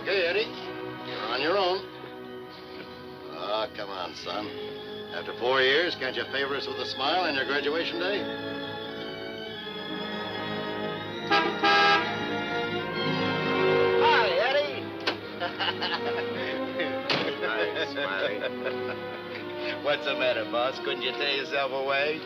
Okay, Eddie. You're on your own. Oh, come on, son. After 4 years, can't you favor us with a smile on your graduation day? Hi, Eddie. Hi, Smiley. What's the matter, boss? Couldn't you tear yourself away?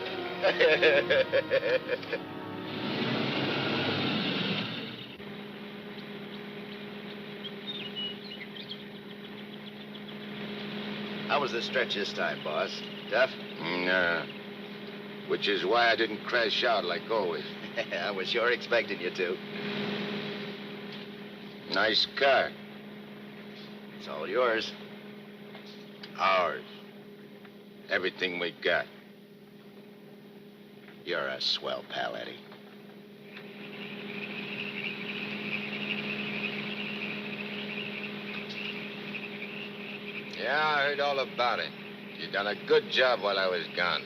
How was the stretch this time, boss? Tough? Nah. Which is why I didn't crash out like always. I was sure expecting you to. Nice car. It's all yours. Ours. Everything we got. You're a swell pal, Eddie. Yeah, I heard all about it. You done a good job while I was gone.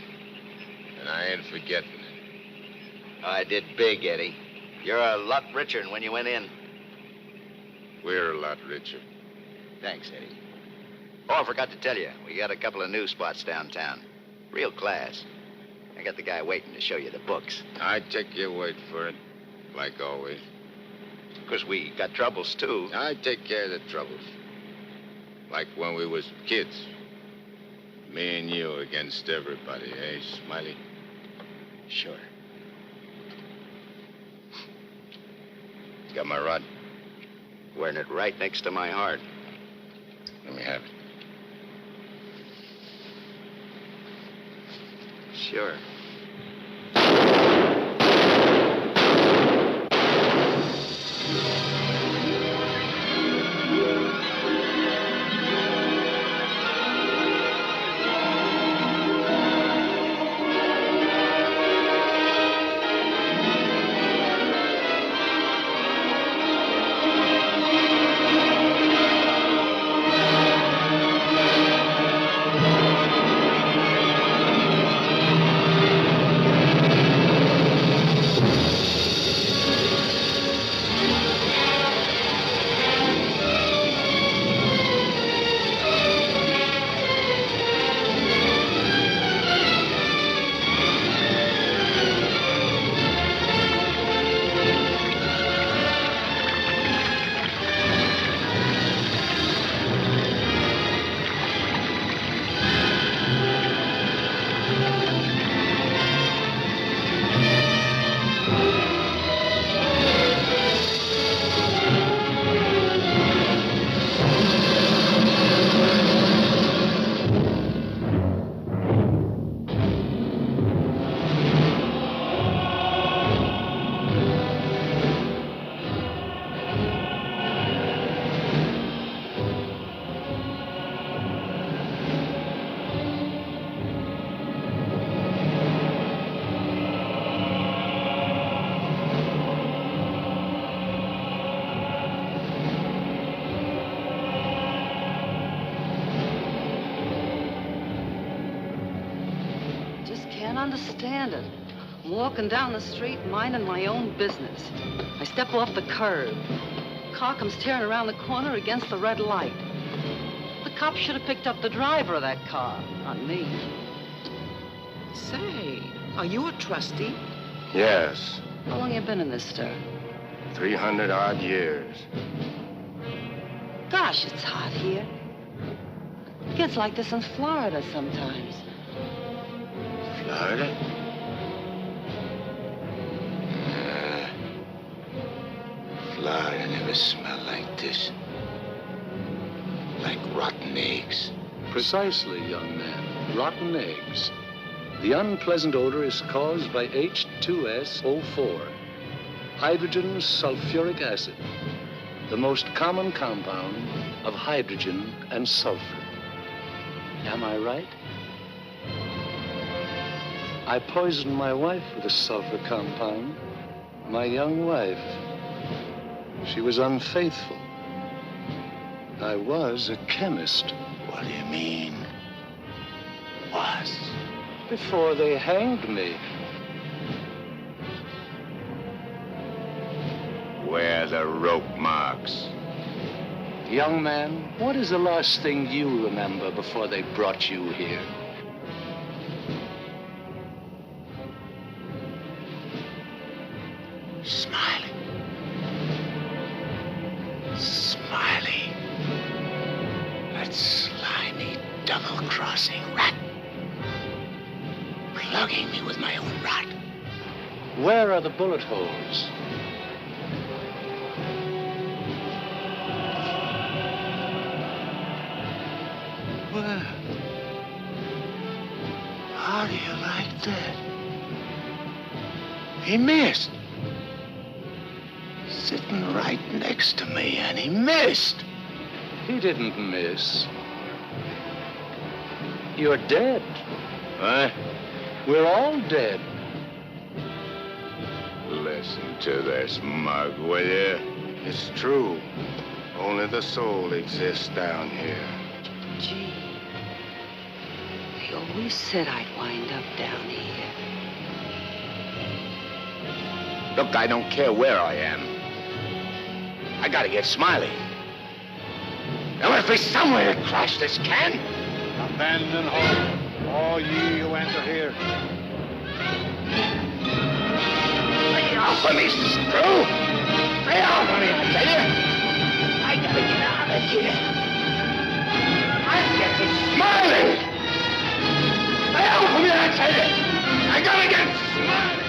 And I ain't forgetting it. I did big, Eddie. You're a lot richer than when you went in. We're a lot richer. Thanks, Eddie. Oh, I forgot to tell you. We got a couple of new spots downtown. Real class. I got the guy waiting to show you the books. I take your word for it, like always. Of course, we got troubles, too. I take care of the troubles. Like when we was kids. Me and you against everybody, eh, Smiley? Sure. Got my rod? Wearing it right next to my heart. Let me have it. Sure. Understand it. I'm walking down the street, minding my own business. I step off the curb. Car comes tearing around the corner against the red light. The cop should have picked up the driver of that car, not me. Say, are you a trustee? Yes. How long you been in this stir? 300-odd years. Gosh, it's hot here. It gets like this in Florida sometimes. Florida? Florida never smelled like this. Like rotten eggs. Precisely, young man. Rotten eggs. The unpleasant odor is caused by H2SO4, hydrogen sulfuric acid, the most common compound of hydrogen and sulfur. Am I right? I poisoned my wife with a sulfur compound. My young wife. She was unfaithful. I was a chemist. What do you mean? Was? Before they hanged me. Where are the rope marks? Young man, what is the last thing you remember before they brought you here? Smiley. Smiley. That slimy, double-crossing rat. Plugging me with my own rod. Where are the bullet holes? Well, how do you like that? He missed. Sitting right next to me, and he missed. He didn't miss. You're dead. Huh? We're all dead. Listen to this, mug, will you? It's true. Only the soul exists down here. Gee, I always said I'd wind up down here. Look, I don't care where I am. I gotta get Smiley. There must be somewhere to crash this can. Abandon hope, all ye who enter here. Lay off of me, screw! Lay off of me, I tell you! I gotta get out of here. I'm getting Smiley! Lay off of me, I tell you! I gotta get Smiley!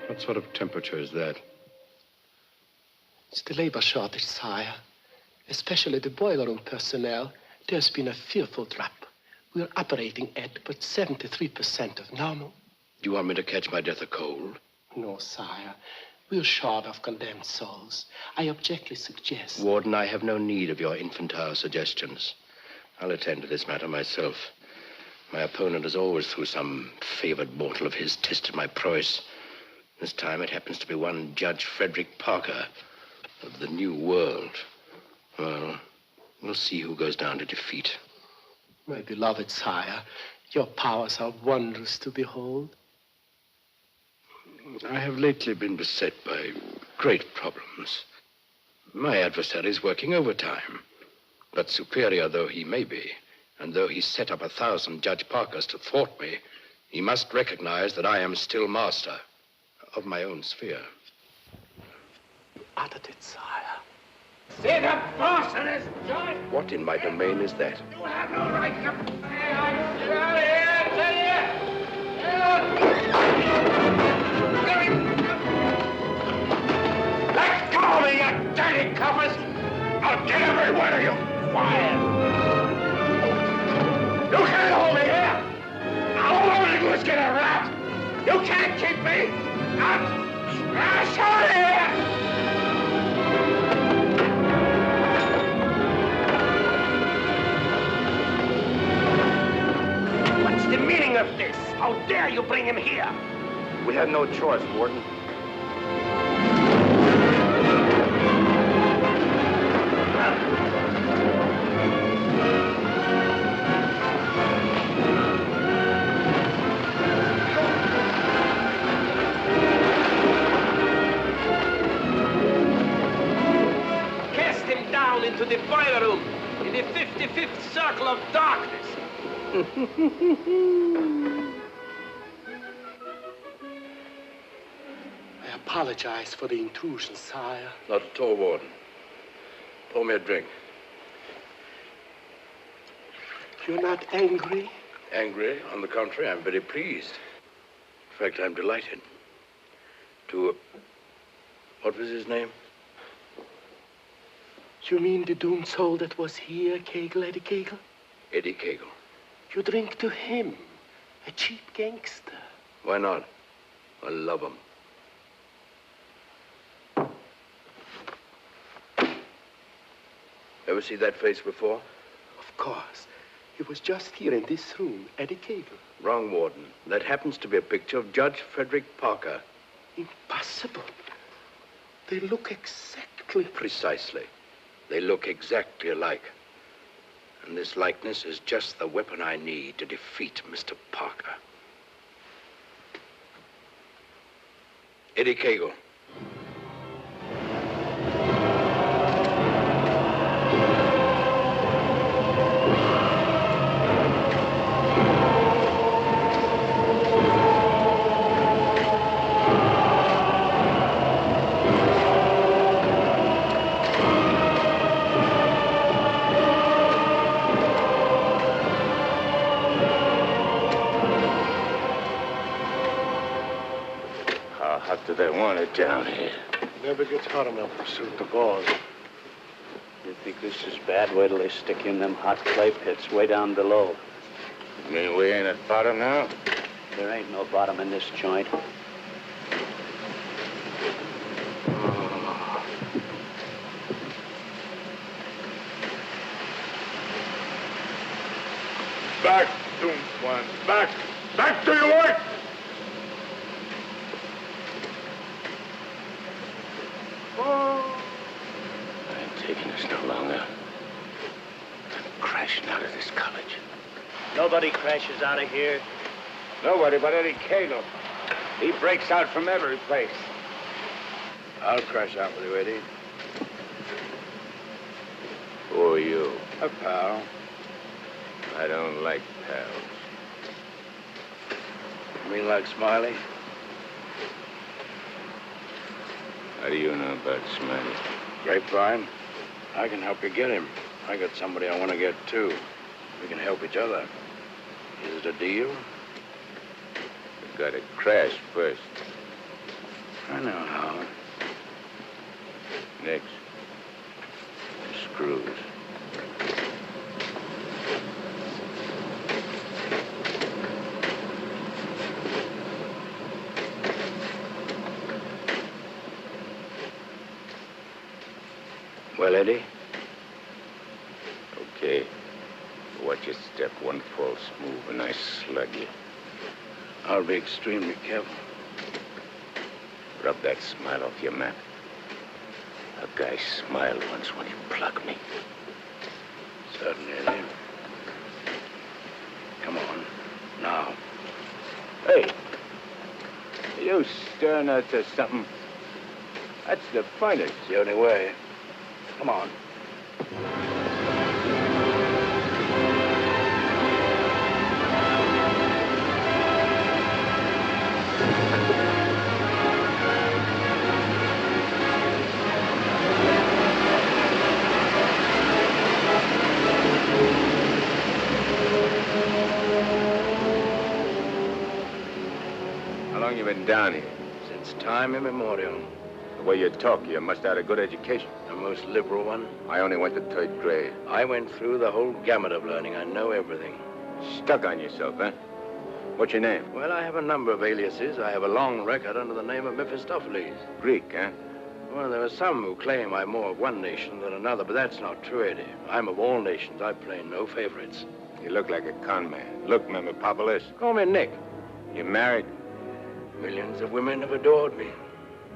What sort of temperature is that? It's the labor shortage, sire. Especially the boiler room personnel. There's been a fearful drop. We're operating at but 73% of normal. Do you want me to catch my death of cold? No, sire. We're short of condemned souls. I objectly suggest... Warden, I have no need of your infantile suggestions. I'll attend to this matter myself. My opponent has always, through some favored mortal of his, tested my prowess. This time it happens to be one Judge Frederick Parker of the New World. Well, we'll see who goes down to defeat. My beloved sire, your powers are wondrous to behold. I have lately been beset by great problems. My adversary is working overtime. But superior though he may be, and though he set up 1,000 Judge Parkers to thwart me, he must recognize that I am still master of my own sphere. Uttered it, sire. See the boss of this joint? What in my domain is that? You have no right to... Hey, get out of here, I tell you! Get out! Let go of me, you dirty coppers! I'll get every one of you fired! You can't hold me here! I'll only do is get a rat! You can't keep me! I'm trash out of here! What's the meaning of this? How dare you bring him here? We had no choice, Warden. Into the boiler room, in the 55th circle of darkness. I apologize for the intrusion, sire. Not at all, Warden. Pour me a drink. You're not angry? Angry? On the contrary, I'm very pleased. In fact, I'm delighted to What was his name? You mean the doomed soul that was here, Cagle, Eddie Cagle? Eddie Cagle. You drink to him, a cheap gangster. Why not? I love him. Ever see that face before? Of course. He was just here in this room, Eddie Cagle. Wrong, Warden. That happens to be a picture of Judge Frederick Parker. Impossible. They look exactly... Precisely. They look exactly alike. And this likeness is just the weapon I need to defeat Mr. Parker. Eddie Cagle. Do they want it down here? Never gets hot enough to suit the boss. You think this is bad? Wait till they stick you in them hot clay pits way down below. You mean we ain't at bottom now? There ain't no bottom in this joint. Back, doomed ones. Back! Back to your work! I ain't taking this no longer. I'm crashing out of this college. Nobody crashes out of here. Nobody but Eddie Cagle. He breaks out from every place. I'll crash out with you, Eddie. Who are you? A pal. I don't like pals. You mean like Smiley? How do you know about Smiley? Grapevine. I can help you get him. I got somebody I want to get, too. We can help each other. Is it a deal? You gotta crash first. I know how. Next, the screws. Well, Eddie? Okay. Watch your step. One false move and I slug you. I'll be extremely careful. Rub that smile off your map. A guy smiled once when he plugged me. Certainly, Eddie. Come on. Now. Hey! You stirring us to something? That's the finest. It's the only way. Come on. How long you been down here? Since time immemorial. The way you talk, you must have had a good education. The most liberal one. I only went to 3rd grade. I went through the whole gamut of learning. I know everything. Stuck on yourself, huh? What's your name? Well, I have a number of aliases. I have a long record under the name of Mephistopheles. Greek, huh? Well, there are some who claim I'm more of one nation than another, but that's not true, Eddie. I'm of all nations. I play no favorites. You look like a con man. Look, Mephistopheles. Call me Nick. You married? Millions of women have adored me.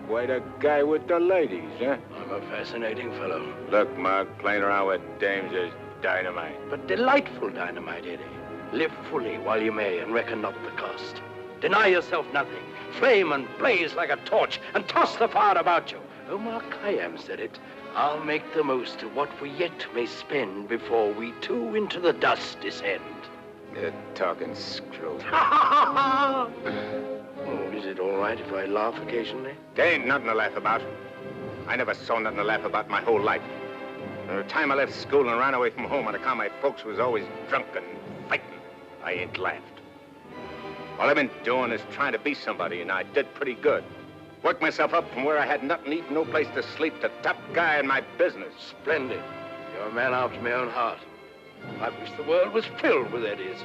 Quite a guy with the ladies, huh? I'm a fascinating fellow. Look, Mark, playing around with dames is dynamite. But delightful dynamite, Eddie. Live fully while you may and reckon not the cost. Deny yourself nothing. Flame and blaze like a torch and toss the fire about you. Omar Khayyam said it. I'll make the most of what we yet may spend before we too into the dust descend. You're talking screw. Oh, is it all right if I laugh occasionally? There ain't nothing to laugh about. I never saw nothing to laugh about my whole life. From the time I left school and ran away from home on account my folks was always drunk and fighting, I ain't laughed. All I've been doing is trying to be somebody, and I did pretty good. Worked myself up from where I had nothing to eat, no place to sleep, to top guy in my business. Splendid. You're a man after my own heart. I wish the world was filled with Eddies.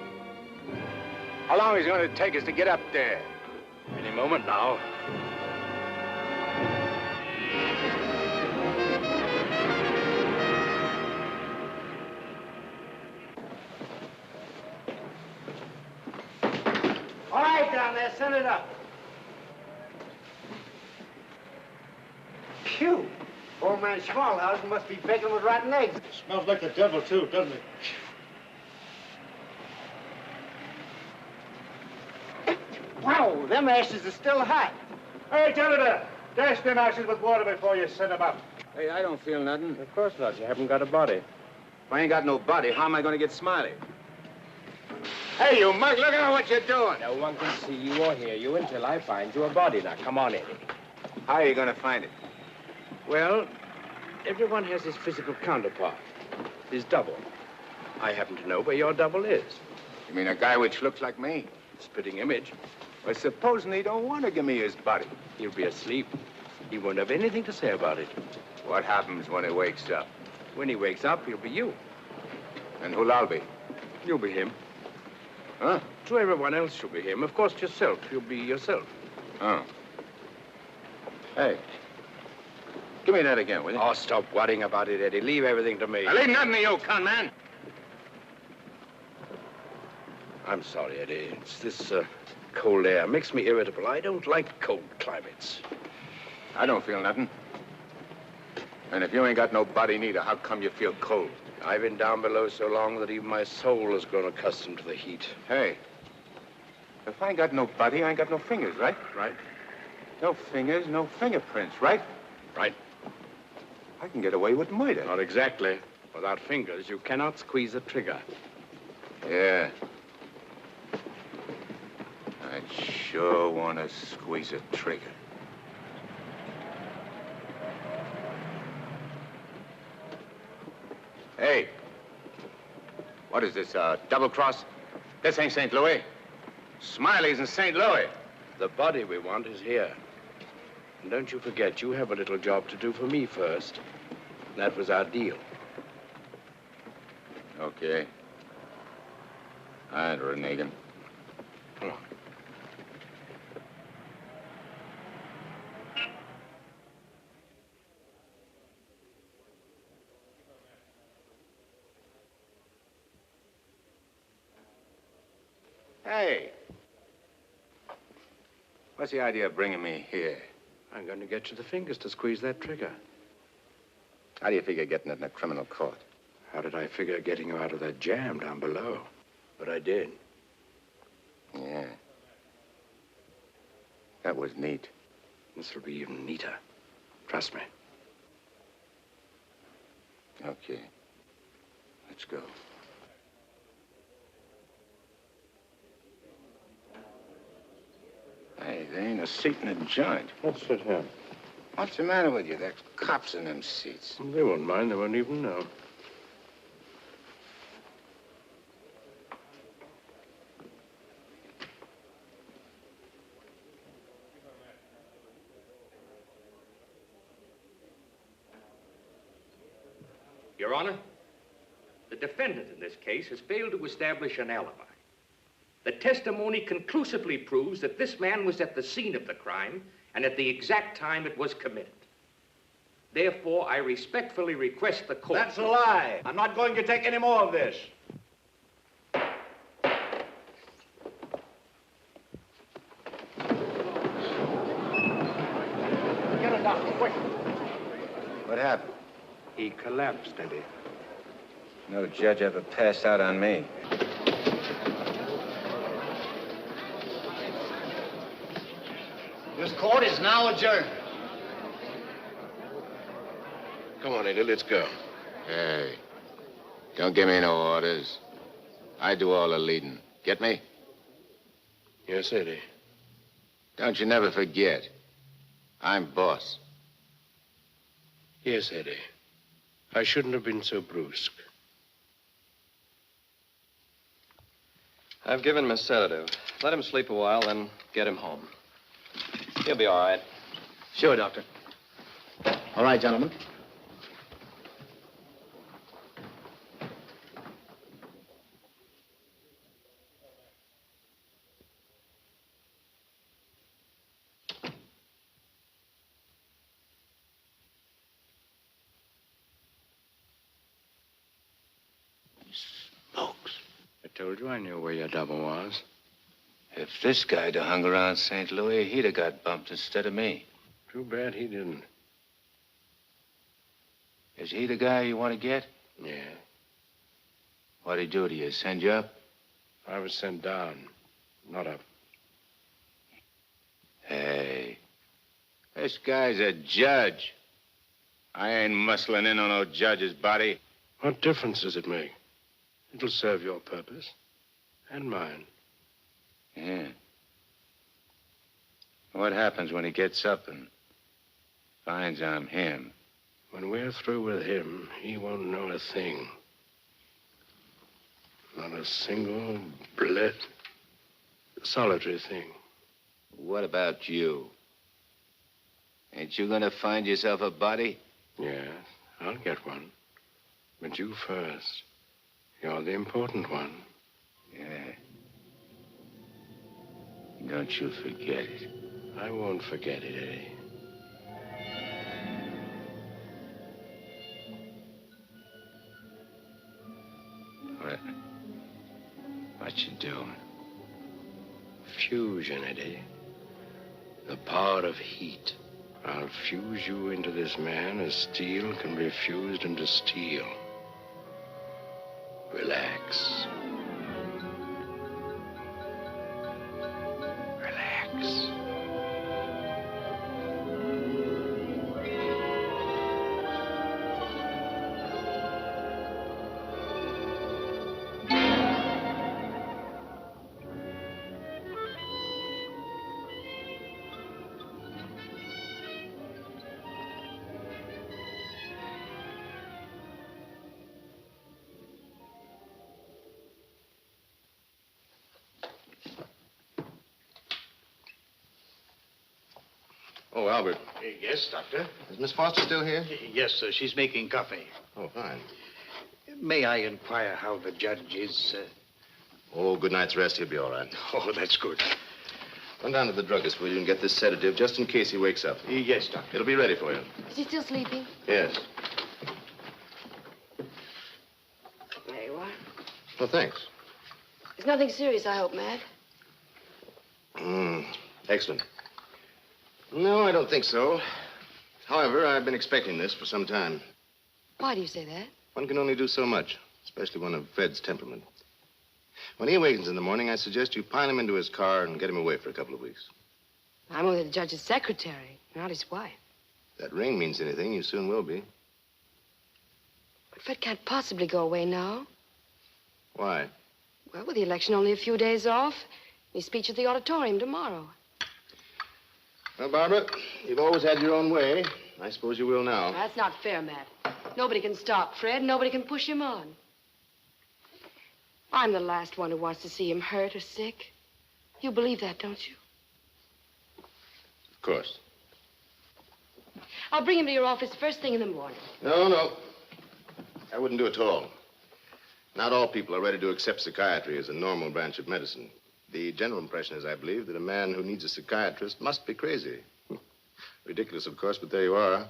How long is it going to take us to get up there? Any moment now. All right, down there, send it up. Phew. Old man Schmalhausen must be baking with rotten eggs. Smells like the devil, too, doesn't it? Wow, them ashes are still hot. Hey, janitor, dash them ashes with water before you send them up. Hey, I don't feel nothing. Of course not. You haven't got a body. If I ain't got no body, how am I going to get Smiley? Hey, you mug, look at what you're doing. No one can see you or hear you until I find you a body. Now, come on, Eddie. How are you going to find it? Well, everyone has his physical counterpart, his double. I happen to know where your double is. You mean a guy which looks like me? Spitting image. Well, supposing he don't want to give me his body. He'll be asleep. He won't have anything to say about it. What happens when he wakes up? When he wakes up, he'll be you. And who'll I be? You'll be him. Huh? To everyone else, you'll be him. Of course, yourself. You'll be yourself. Oh. Hey. Give me that again, will you? Oh, stop worrying about it, Eddie. Leave everything to me. I leave nothing to you, con man. I'm sorry, Eddie. It's this cold air. Makes me irritable. I don't like cold climates. I don't feel nothing. And if you ain't got no body neither, how come you feel cold? I've been down below so long that even my soul has grown accustomed to the heat. Hey, if I ain't got no body, I ain't got no fingers, right? Right. No fingers, no fingerprints, right? Right. I can get away with murder. Not exactly. Without fingers, you cannot squeeze a trigger. Yeah. I'd sure want to squeeze a trigger. Hey, what is this, double cross? This ain't St. Louis. Smiley's in St. Louis. The body we want is here. And don't you forget, you have a little job to do for me first. That was our deal. Okay. All right, Renegan. Oh. Hey. What's the idea of bringing me here? I'm going to get you the fingers to squeeze that trigger. How do you figure getting it in a criminal court? How did I figure getting you out of that jam down below? But I did. Yeah. That was neat. This will be even neater. Trust me. Okay. Let's go. Hey, there ain't a seat in the joint. Let's sit here. What's the matter with you? There's cops in them seats. They won't mind. They won't even know. Your Honor, the defendant in this case has failed to establish an alibi. The testimony conclusively proves that this man was at the scene of the crime and at the exact time it was committed. Therefore, I respectfully request the court... That's a lie. I'm not going to take any more of this. Get a doctor, quick. What happened? He collapsed, Eddie. No judge ever passed out on me. This court is now adjourned. Come on, Eddie, let's go. Hey, don't give me no orders. I do all the leading. Get me? Yes, Eddie. Don't you never forget. I'm boss. Yes, Eddie. I shouldn't have been so brusque. I've given him a sedative. Let him sleep a while, then get him home. He'll be all right. Sure, Doctor. All right, gentlemen. I told you I knew where your double was. If this guy'd have hung around St. Louis, he'd have got bumped instead of me. Too bad he didn't. Is he the guy you want to get? Yeah. What'd he do to you? Send you up? I was sent down, not up. Hey, this guy's a judge. I ain't muscling in on no judge's body. What difference does it make? It'll serve your purpose. And mine. Yeah. What happens when he gets up and finds I'm him? When we're through with him, he won't know a thing. Not a single solitary thing. What about you? Ain't you gonna find yourself a body? Yes, I'll get one. But you first. You're the important one. Yeah. Don't you forget it. I won't forget it, Eddie. What you doing? Fusion, Eddie. The power of heat. I'll fuse you into this man as steel can be fused into steel. Relax. Relax. Oh, Albert. Yes, Doctor? Is Miss Foster still here? Yes, sir. She's making coffee. Oh, fine. May I inquire how the judge is? Oh, good night's rest. He'll be all right. Oh, that's good. Run down to the druggist, will you, and get this sedative just in case he wakes up. Yes, Doctor. It'll be ready for you. Is he still sleeping? Yes. There you are. Well, thanks. It's nothing serious, I hope, Matt. Excellent. No, I don't think so. However, I've been expecting this for some time. Why do you say that? One can only do so much, especially one of Fred's temperament. When he awakens in the morning, I suggest you pile him into his car and get him away for a couple of weeks. I'm only the judge's secretary, not his wife. If that ring means anything, you soon will be. But Fred can't possibly go away now. Why? Well, with the election only a few days off, his speech at the auditorium tomorrow. Well, Barbara, you've always had your own way. I suppose you will now. That's not fair, Matt. Nobody can stop Fred. Nobody can push him on. I'm the last one who wants to see him hurt or sick. You believe that, don't you? Of course. I'll bring him to your office first thing in the morning. No. I wouldn't do it at all. Not all people are ready to accept psychiatry as a normal branch of medicine. The general impression is, I believe, that a man who needs a psychiatrist must be crazy. Ridiculous, of course, but there you are.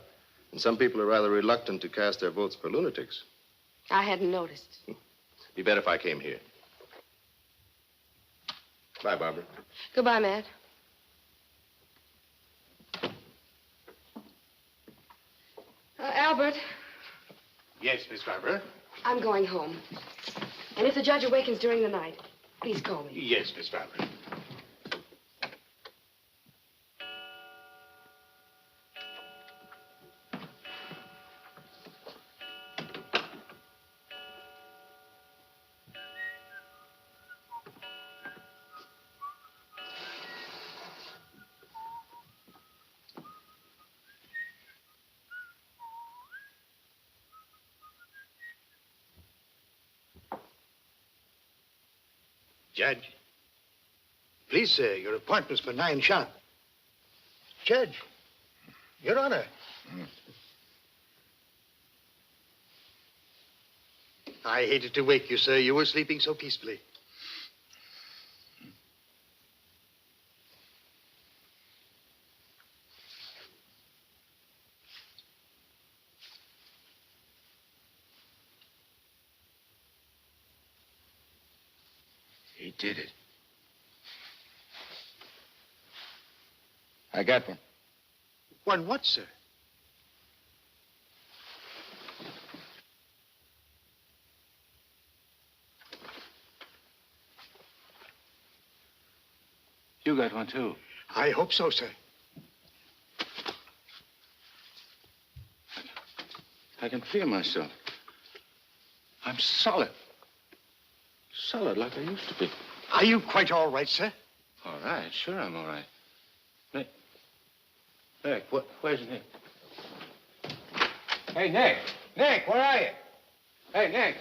And some people are rather reluctant to cast their votes for lunatics. I hadn't noticed. Be better if I came here. Bye, Barbara. Goodbye, Matt. Albert. Yes, Miss Barbara? I'm going home. And if the judge awakens during the night, please call me. Yes, Miss Barbara. Judge. Please, sir, your appointment's for 9 sharp. Judge. Your Honor. I hated to wake you, sir. You were sleeping so peacefully. He did it. I got one. One what, sir? You got one, too. I hope so, sir. I can feel myself. I'm solid. Solid like I used to be. Are you quite all right, sir? All right, sure I'm all right. Nick, where's Nick? Hey, Nick! Nick, where are you? Hey, Nick!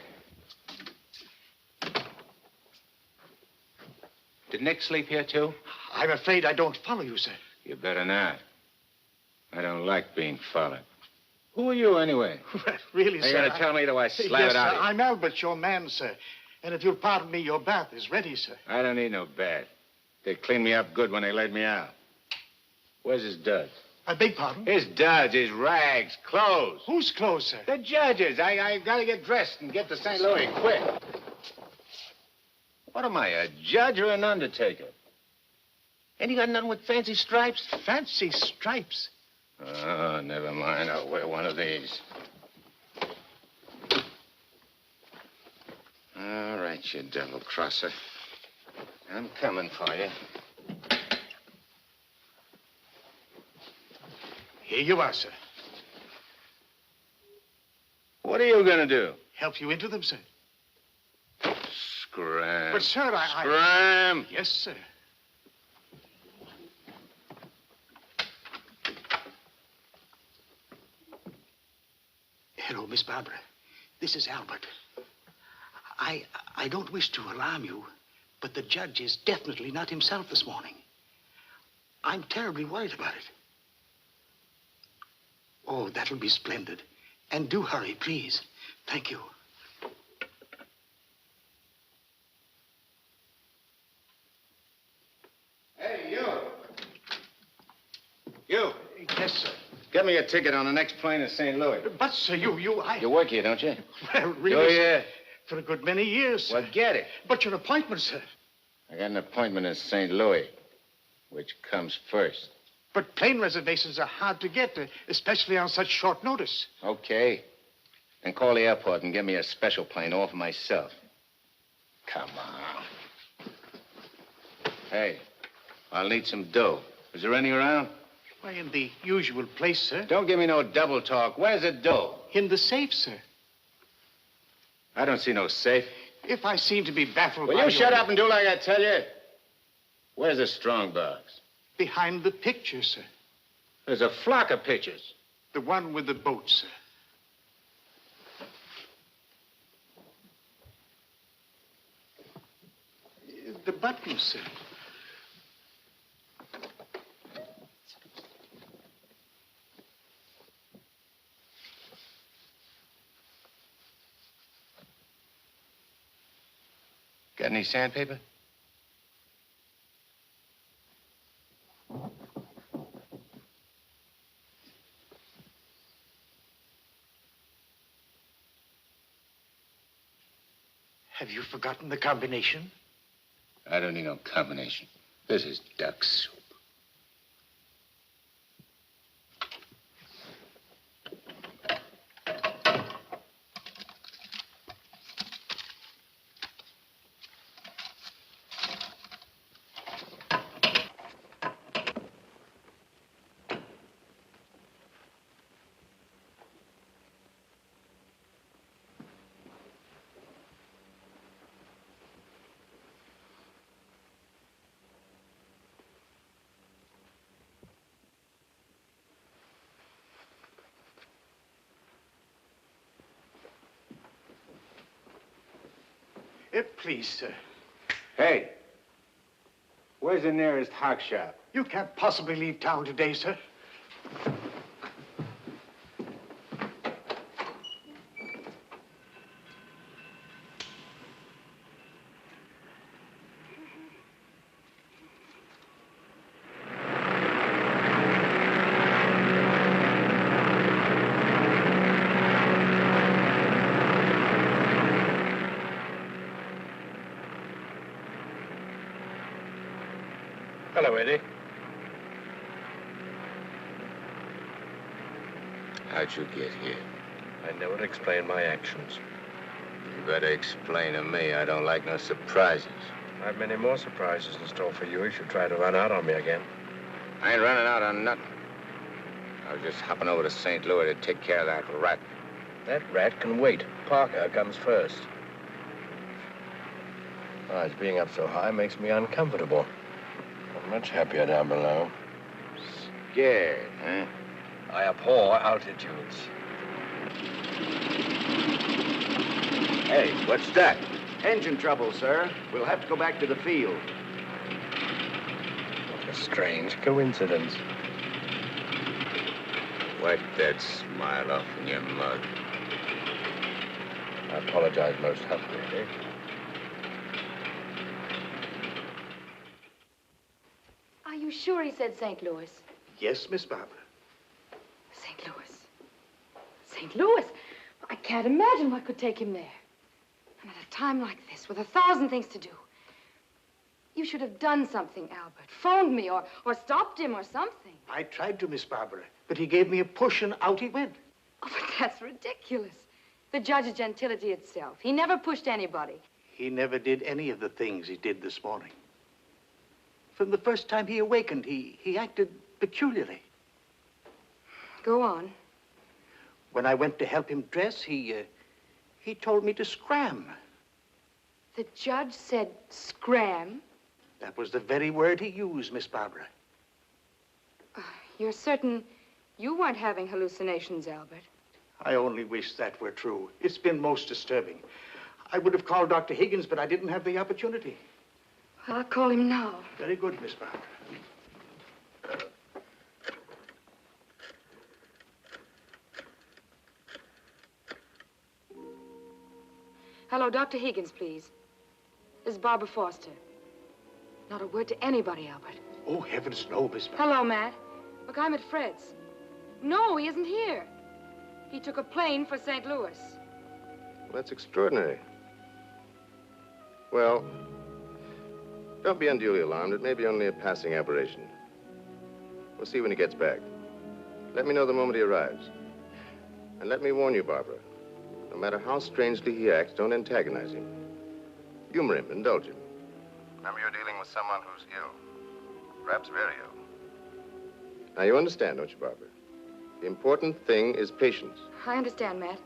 Did Nick sleep here, too? I'm afraid I don't follow you, sir. You better not. I don't like being followed. Who are you, anyway? Really, Are you sir? going to tell me, or do I slap yes, it out sir, of you? I'm Albert, your man, sir. And if you'll pardon me, your bath is ready, sir. I don't need no bath. They cleaned me up good when they laid me out. Where's his duds? I beg pardon? His duds, his rags, clothes. Whose clothes, sir? The judge's. I gotta get dressed and get to St. Louis quick. What am I, a judge or an undertaker? Ain't you got nothing with fancy stripes? Fancy stripes? Oh, never mind. I'll wear one of these. All right, you double-crosser. I'm coming for you. Here you are, sir. What are you gonna do? Help you into them, sir. Scram. But, sir, Scram! Yes, sir. Hello, Miss Barbara. This is Albert. I don't wish to alarm you, but the judge is definitely not himself this morning. I'm terribly worried about it. Oh, that'll be splendid. And do hurry, please. Thank you. Hey, you. You. Yes, sir. Get me a ticket on the next plane to St. Louis. But, sir, You work here, don't you? Well, really, Oh, sir, yeah. for a good many years, sir. Well, get it. But your appointment, sir. I got an appointment in St. Louis. Which comes first? But plane reservations are hard to get, especially on such short notice. Okay. Then call the airport and get me a special plane all for myself. Come on. Hey, I'll need some dough. Is there any around? Why, in the usual place, sir. Don't give me no double talk. Where's the dough? In the safe, sir. I don't see no safe. If I seem to be baffled Will by you shut your- up and do like I tell you? Where's the strong box? Behind the picture, sir. There's a flock of pictures. The one with the boat, sir. The button, sir. Got any sandpaper? Have you forgotten the combination? I don't need no combination. This is duck soup. Please, sir. Hey, where's the nearest hock shop? You can't possibly leave town today, sir. Hello, Eddie. How'd you get here? I never explain my actions. You better explain to me. I don't like no surprises. I've many more surprises in store for you if you try to run out on me again. I ain't running out on nothing. I was just hopping over to St. Louis to take care of that rat. That rat can wait. Parker comes first. Besides, being up so high makes me uncomfortable. I'm much happier down below. Scared, huh? I abhor altitudes. Hey, what's that? Engine trouble, sir. We'll have to go back to the field. What a strange coincidence. Wipe that smile off in your mug. I apologize most humbly, Eddie. Are you sure he said St. Louis? Yes, Miss Barbara. St. Louis. St. Louis? I can't imagine what could take him there. And at a time like this, with 1,000 things to do. You should have done something, Albert. Phoned me or stopped him or something. I tried to, Miss Barbara, but he gave me a push and out he went. Oh, but that's ridiculous. The judge is gentility itself. He never pushed anybody. He never did any of the things he did this morning. From the first time he awakened, he acted peculiarly. Go on. When I went to help him dress, he told me to scram. The judge said scram? That was the very word he used, Miss Barbara. You're certain you weren't having hallucinations, Albert? I only wish that were true. It's been most disturbing. I would have called Dr. Higgins, but I didn't have the opportunity. I'll call him now. Very good, Miss Barbara. Hello, Dr. Higgins, please. This is Barbara Foster. Not a word to anybody, Albert. Oh, heavens, no, Miss Barbara. Hello, Matt. Look, I'm at Fred's. No, he isn't here. He took a plane for St. Louis. Well, that's extraordinary. Well, don't be unduly alarmed. It may be only a passing aberration. We'll see when he gets back. Let me know the moment he arrives. And let me warn you, Barbara. No matter how strangely he acts, don't antagonize him. Humor him, indulge him. Remember, you're dealing with someone who's ill. Perhaps very ill. Now, you understand, don't you, Barbara? The important thing is patience. I understand, Matt.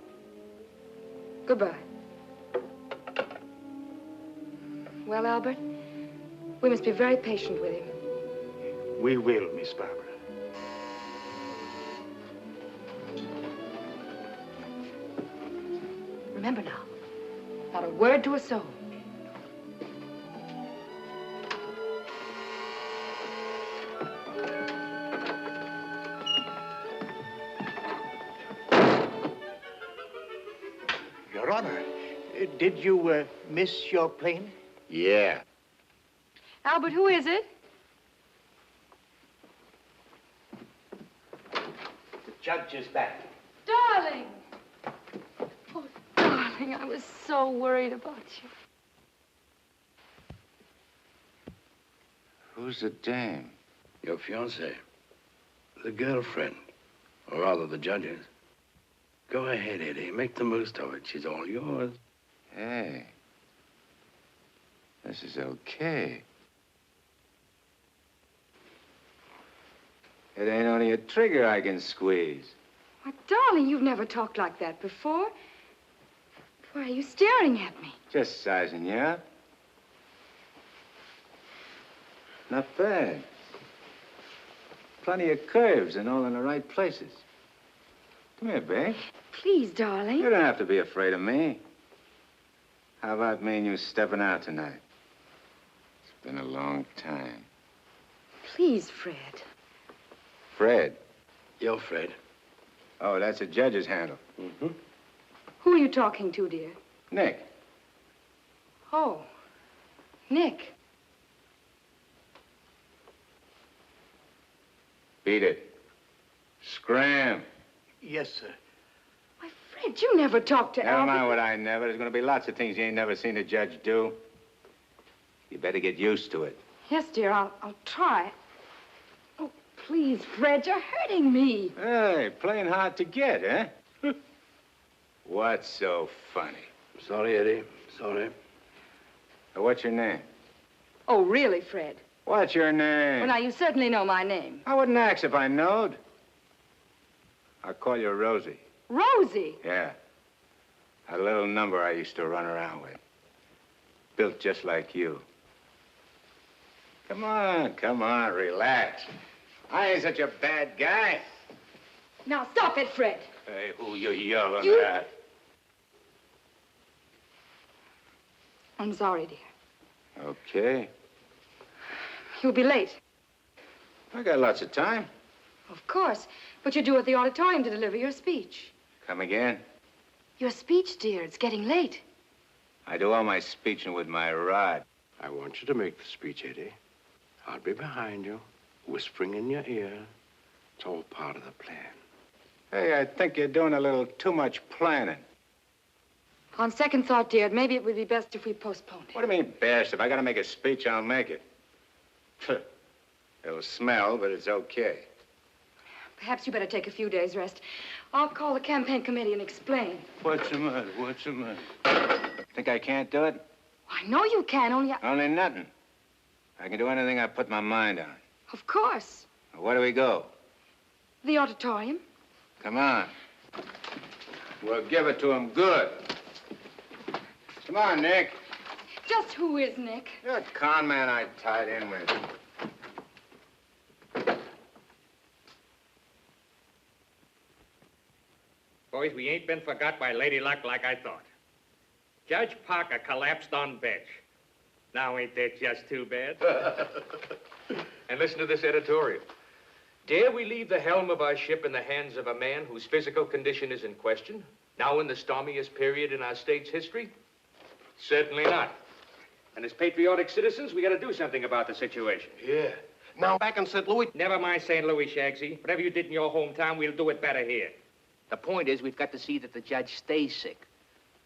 Goodbye. Well, Albert, we must be very patient with him. We will, Miss Barbara. Remember now, not a word to a soul. Your Honor, did you miss your plane? Yeah. Albert, who is it? The judge is back. Darling! Oh, darling, I was so worried about you. Who's the dame? Your fiancée. The girlfriend. Or rather, the judge's. Go ahead, Eddie. Make the most of it. She's all yours. Hey. This is okay. It ain't only a trigger I can squeeze. Why, darling, you've never talked like that before. Why are you staring at me? Just sizing you up. Not bad. Plenty of curves and all in the right places. Come here, babe. Please, darling. You don't have to be afraid of me. How about me and you stepping out tonight? It's been a long time. Please, Fred. Fred? You're Fred. Oh, that's a judge's handle. Mm-hmm. Who are you talking to, dear? Nick. Oh, Nick. Beat it. Scram. Yes, sir. Why, Fred, you never talked to Never Albert. mind what I never. There's going to be lots of things you ain't never seen a judge do. You better get used to it. Yes, dear, I'll try. Oh, please, Fred, you're hurting me. Hey, playing hard to get, eh? What's so funny? Sorry, Eddie. Sorry. What's your name? Oh, really, Fred? What's your name? Well, now, you certainly know my name. I wouldn't ask if I knowed. I'll call you Rosie. Rosie? Yeah. A little number I used to run around with. Built just like you. Come on, relax. I ain't such a bad guy. Now, stop it, Fred. Hey, who you yelling You- at? I'm sorry, dear. Okay. You'll be late. I got lots of time. Of course. But you're due at the auditorium to deliver your speech. Come again? Your speech, dear. It's getting late. I do all my speeching with my rod. I want you to make the speech, Eddie. I'll be behind you, whispering in your ear. It's all part of the plan. Hey, I think you're doing a little too much planning. On second thought, dear, maybe it would be best if we postponed it. What do you mean, best? If I gotta make a speech, I'll make it. It'll smell, but it's okay. Perhaps you better take a few days' rest. I'll call the campaign committee and explain. What's the matter? What's the matter? Think I can't do it? I know you can, Only nothing. I can do anything I put my mind on. Of course. Where do we go? The auditorium. Come on. We'll give it to him good. Come on, Nick. Just who is Nick? You're a con man I tied in with. Boys, we ain't been forgot by Lady Luck like I thought. Judge Parker collapsed on bench. Now ain't that just too bad? And listen to this editorial. Dare we leave the helm of our ship in the hands of a man whose physical condition is in question, now in the stormiest period in our state's history? Certainly not. And as patriotic citizens, we gotta do something about the situation. Yeah. Now back in St. Louis. Never mind St. Louis, Shagsy. Whatever you did in your hometown, we'll do it better here. The point is, we've got to see that the judge stays sick.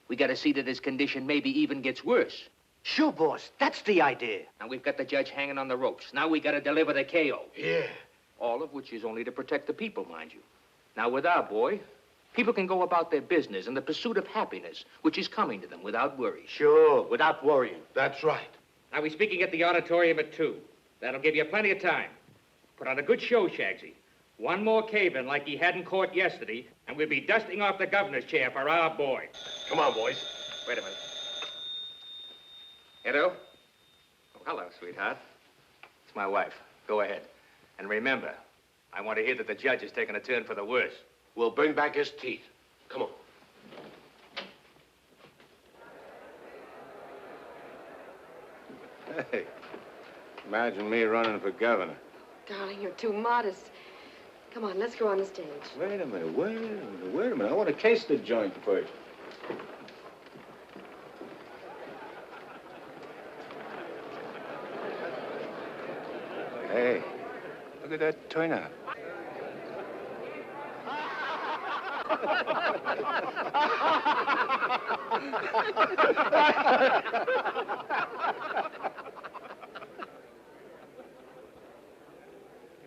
We got to see that his condition maybe even gets worse. Sure, boss. That's the idea. And we've got the judge hanging on the ropes. Now we got to deliver the KO. Yeah. All of which is only to protect the people, mind you. Now, with our boy, people can go about their business in the pursuit of happiness, which is coming to them without worry. Sure, without worrying. That's right. Now, we're speaking at the auditorium at 2. That'll give you plenty of time. Put on a good show, Shagsy. One more cave-in like he had in court yesterday, and we'll be dusting off the governor's chair for our boy. Come on, boys. Wait a minute. Hello? Oh, hello, sweetheart. It's my wife. Go ahead. And remember, I want to hear that the judge is taking a turn for the worse. We'll bring back his teeth. Come on. Hey, imagine me running for governor. Darling, you're too modest. Come on, let's go on the stage. Wait a minute. I want to case the joint first. Hey, look at that turnout.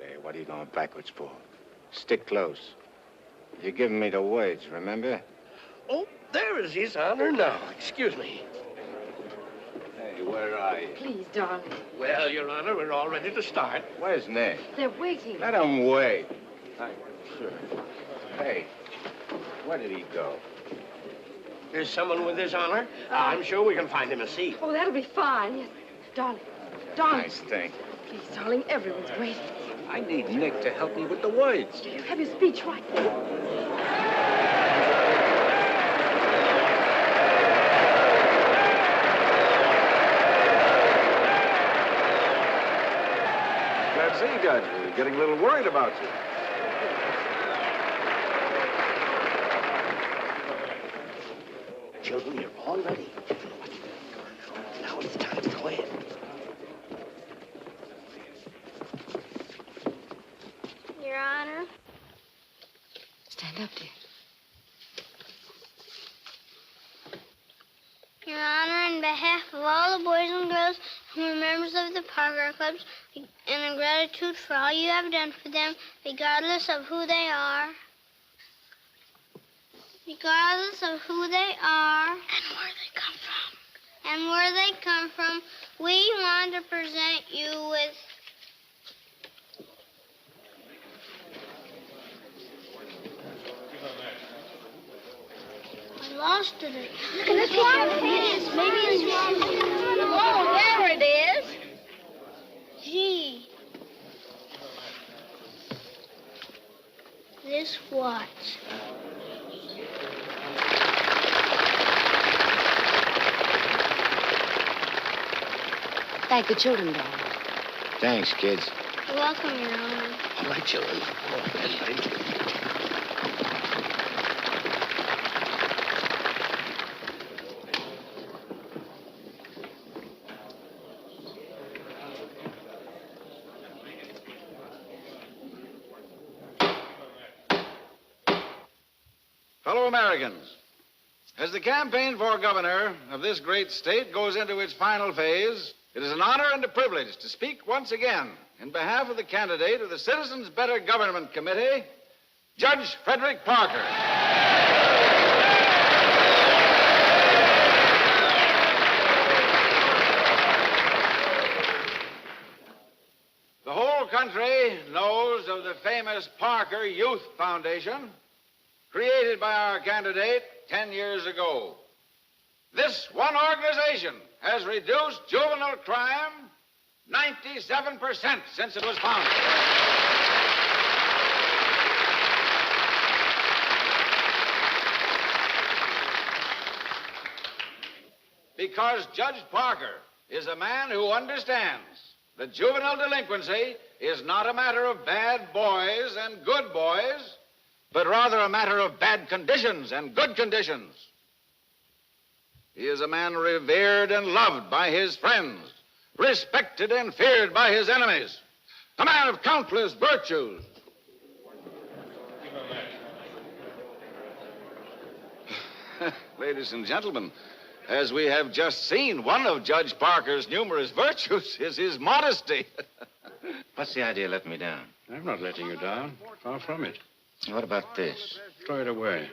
Hey, what are you going backwards for? Stick close. You're giving me the words, remember? Oh, there is His Honor now. Excuse me. Hey, where are you? Please, darling. Well, Your Honor, we're all ready to start. Where's Nick? They're waiting. Let him wait. Sure. Hey, where did he go? There's someone with His Honor. I'm sure we can find him a seat. Oh, that'll be fine. Yes. Darling. Darling. Nice thing. Please, darling, everyone's waiting. I need Nick to help me with the words. You have your speech right now. Let's see, Judge. We're getting a little worried about you. Children, you're all ready. Now it's time to go in. Your Honor. Stand up, dear. Your Honor, on behalf of all the boys and girls We're members of the Parker Clubs, and in gratitude for all you have done for them, regardless of who they are. Regardless of who they are. And where they come from. And where they come from, we want to present you with... I lost it. Look at this one. Maybe it's wrong. Oh, there it is. Gee. This what? Thank the children, Dad. Thanks, kids. You're welcome, Your Honor. All right, children. All right. Fellow Americans, as the campaign for governor of this great state goes into its final phase, it is an honor and a privilege to speak once again in behalf of the candidate of the Citizens Better Government Committee, Judge Frederick Parker. The whole country knows of the famous Parker Youth Foundation, created by our candidate 10 years ago. This one organization has reduced juvenile crime 97% since it was founded. Because Judge Parker is a man who understands that juvenile delinquency is not a matter of bad boys and good boys, but rather a matter of bad conditions and good conditions. He is a man revered and loved by his friends, respected and feared by his enemies, a man of countless virtues. Ladies and gentlemen, as we have just seen, one of Judge Parker's numerous virtues is his modesty. What's the idea of letting me down? I'm not letting you down. Far from it. What about this? Throw it away.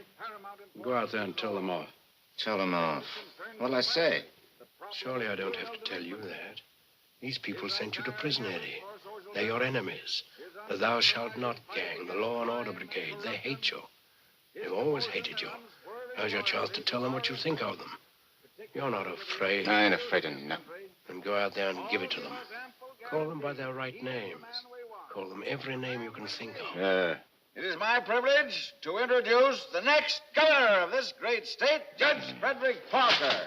Go out there and tell them off. Tell them off. What'll I say? Surely I don't have to tell you that. These people sent you to prison, Eddie. They're your enemies. The Thou Shalt Not gang, the Law and Order Brigade. They hate you. They've always hated you. Now's your chance to tell them what you think of them. You're not afraid. I ain't afraid of nothing. Then go out there and give it to them. Call them by their right names. Call them every name you can think of. It is my privilege to introduce the next governor of this great state, Judge Frederick Parker.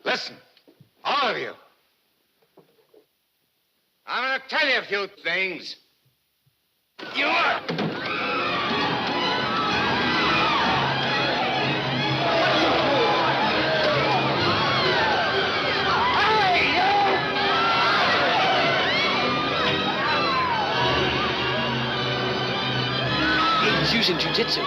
Listen, all of you. I'm going to tell you a few things. You are... He's using jiu-jitsu.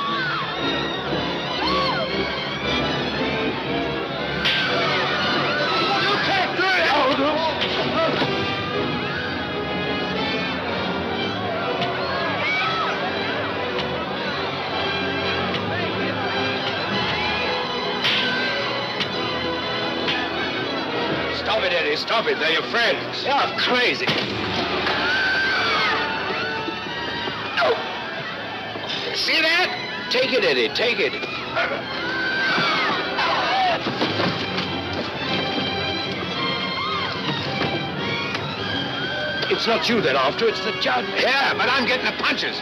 Stop it, Eddie. Stop it. They're your friends. You're crazy. No. See that? Take it, Eddie. Take it. It's It's not you they're after, it's the judge. Yeah, but I'm getting the punches.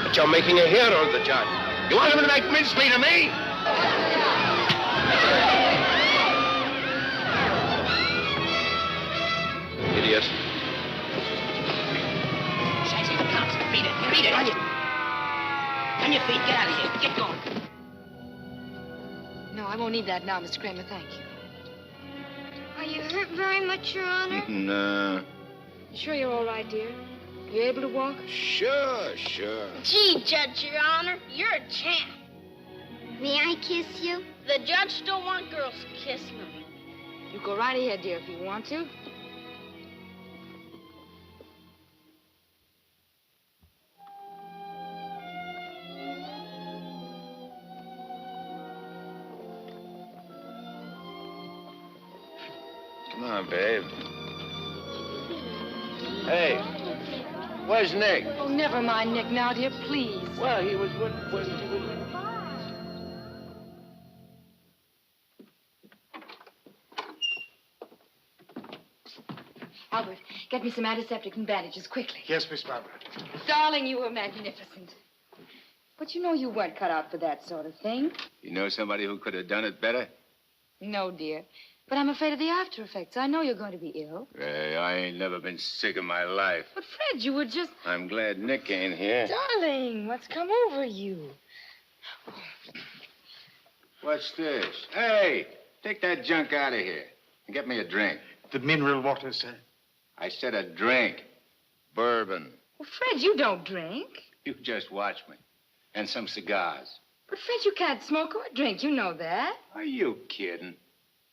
But you're making a hero of the judge. You want him to make mincemeat of me? Idiot. Sassy, the cops. Beat it. Beat it. On your feet. Get out of here. Get going. No, I won't need that now, Mr. Kramer. Thank you. Are you hurt very much, Your Honor? No. You sure you're all right, dear? You able to walk? Sure. Gee, Judge, Your Honor, you're a champ. May I kiss you? The judge don't want girls kissing him. You go right ahead, dear, if you want to. Come on, babe. Hey, where's Nick? Oh, never mind Nick now, dear, please. Well, he was with... Albert, get me some antiseptic and bandages, quickly. Yes, Miss Barbara. Darling, you were magnificent. But you know you weren't cut out for that sort of thing. You know somebody who could have done it better? No, dear. But I'm afraid of the after effects. I know you're going to be ill. Hey, I ain't never been sick in my life. But, Fred, you were just... I'm glad Nick ain't here. Darling, what's come over you? What's this? Hey, take that junk out of here and get me a drink. The mineral water, sir. I said a drink. Bourbon. Well, Fred, you don't drink. You just watch me. And some cigars. But, Fred, you can't smoke or drink. You know that. Are you kidding?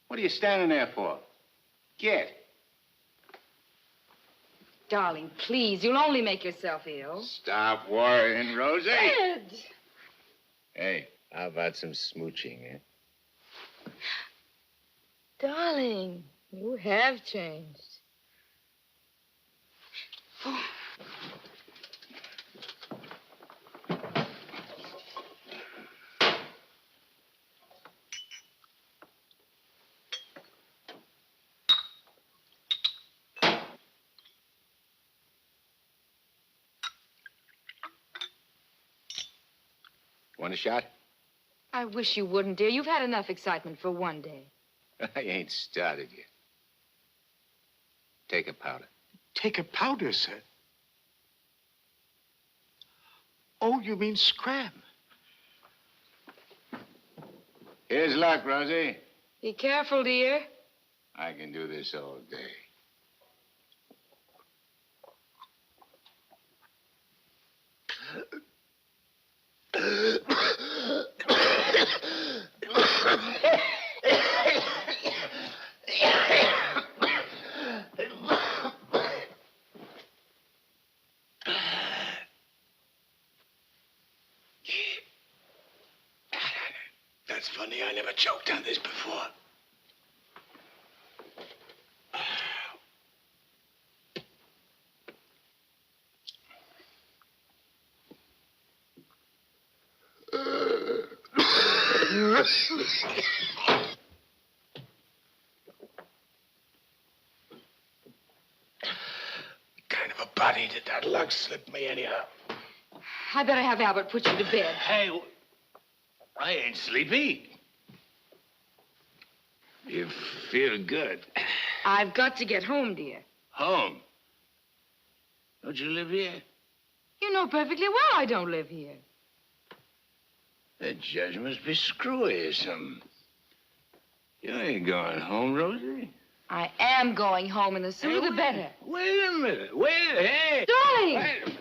What are you standing there for? Get. Darling, please, you'll only make yourself ill. Stop worrying, Rosie. Fred! Hey, how about some smooching, eh? Darling, you have changed. Oh. Want a shot? I wish you wouldn't, dear. You've had enough excitement for one day. I ain't started yet. Take a powder. Take a powder, sir? Oh, you mean scram? Here's luck, Rosie. Be careful, dear. I can do this all day. That's funny. I never choked on this before. Kind of a body did that lug slip me anyhow? I better have Albert put you to bed. Hey, I ain't sleepy. You feel good. I've got to get home, dear. Home? Don't you live here? You know perfectly well I don't live here. The judge must be screwy or something. You ain't going home, Rosie. I am going home, and the sooner the better. Wait a minute. Hey. Darling! Wait a minute.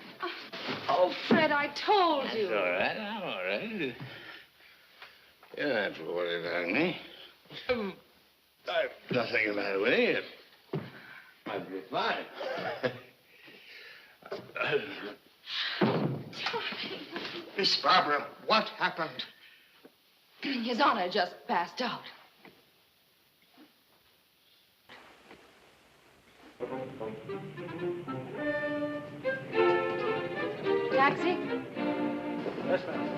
Oh, Fred, I told you. It's all right. I'm all right. You don't have to worry about me. I've nothing the matter with you. I'll be fine. Miss Barbara, what happened? His Honor just passed out. Taxi? Yes, ma'am.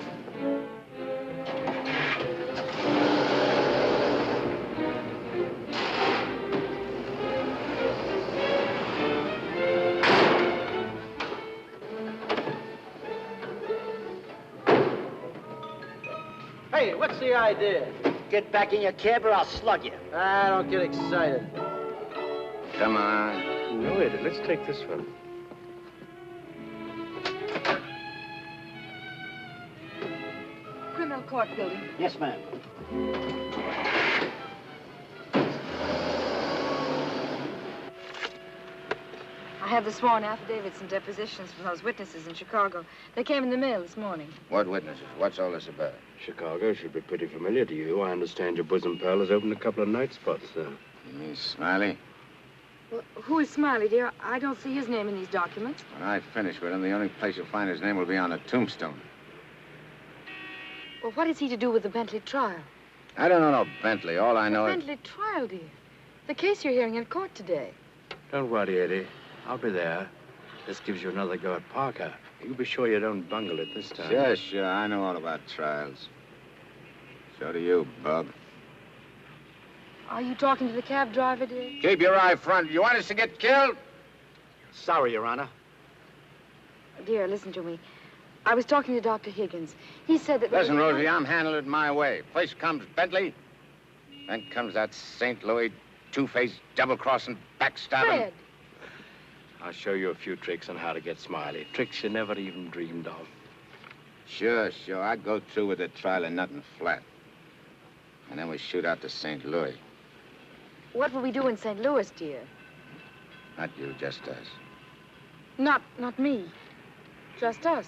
Hey, what's the idea? Get back in your cab or I'll slug you. Ah, don't get excited. Come on. No, Eddie, let's take this one. Criminal court building. Yes, ma'am. I have the sworn affidavits and depositions from those witnesses in Chicago. They came in the mail this morning. What witnesses? What's all this about? Chicago should be pretty familiar to you. I understand your bosom pal has opened a couple of night spots there. You mean Smiley? Well, who is Smiley, dear? I don't see his name in these documents. When I finish with him, the only place you'll find his name will be on a tombstone. Well, what is he to do with the Bentley trial? I don't know no Bentley. All I know is... Bentley trial, dear. The case you're hearing in court today. Don't worry, Eddie. I'll be there. This gives you another go at Parker. You be sure you don't bungle it this time. Sure. I know all about trials. So do you, Bub. Are you talking to the cab driver, dear? Keep your eye front. You want us to get killed? Sorry, Your Honor. Dear, listen to me. I was talking to Dr. Higgins. He said that... Listen, Rosie, I'm handling it my way. First comes Bentley, then comes that St. Louis two-faced, double-crossing, backstabbing... Fred! I'll show you a few tricks on how to get Smiley. Tricks you never even dreamed of. Sure. I'd go through with the trial and nothing flat. And then we shoot out to St. Louis. What will we do in St. Louis, dear? Not you, just us. Not me. Just us.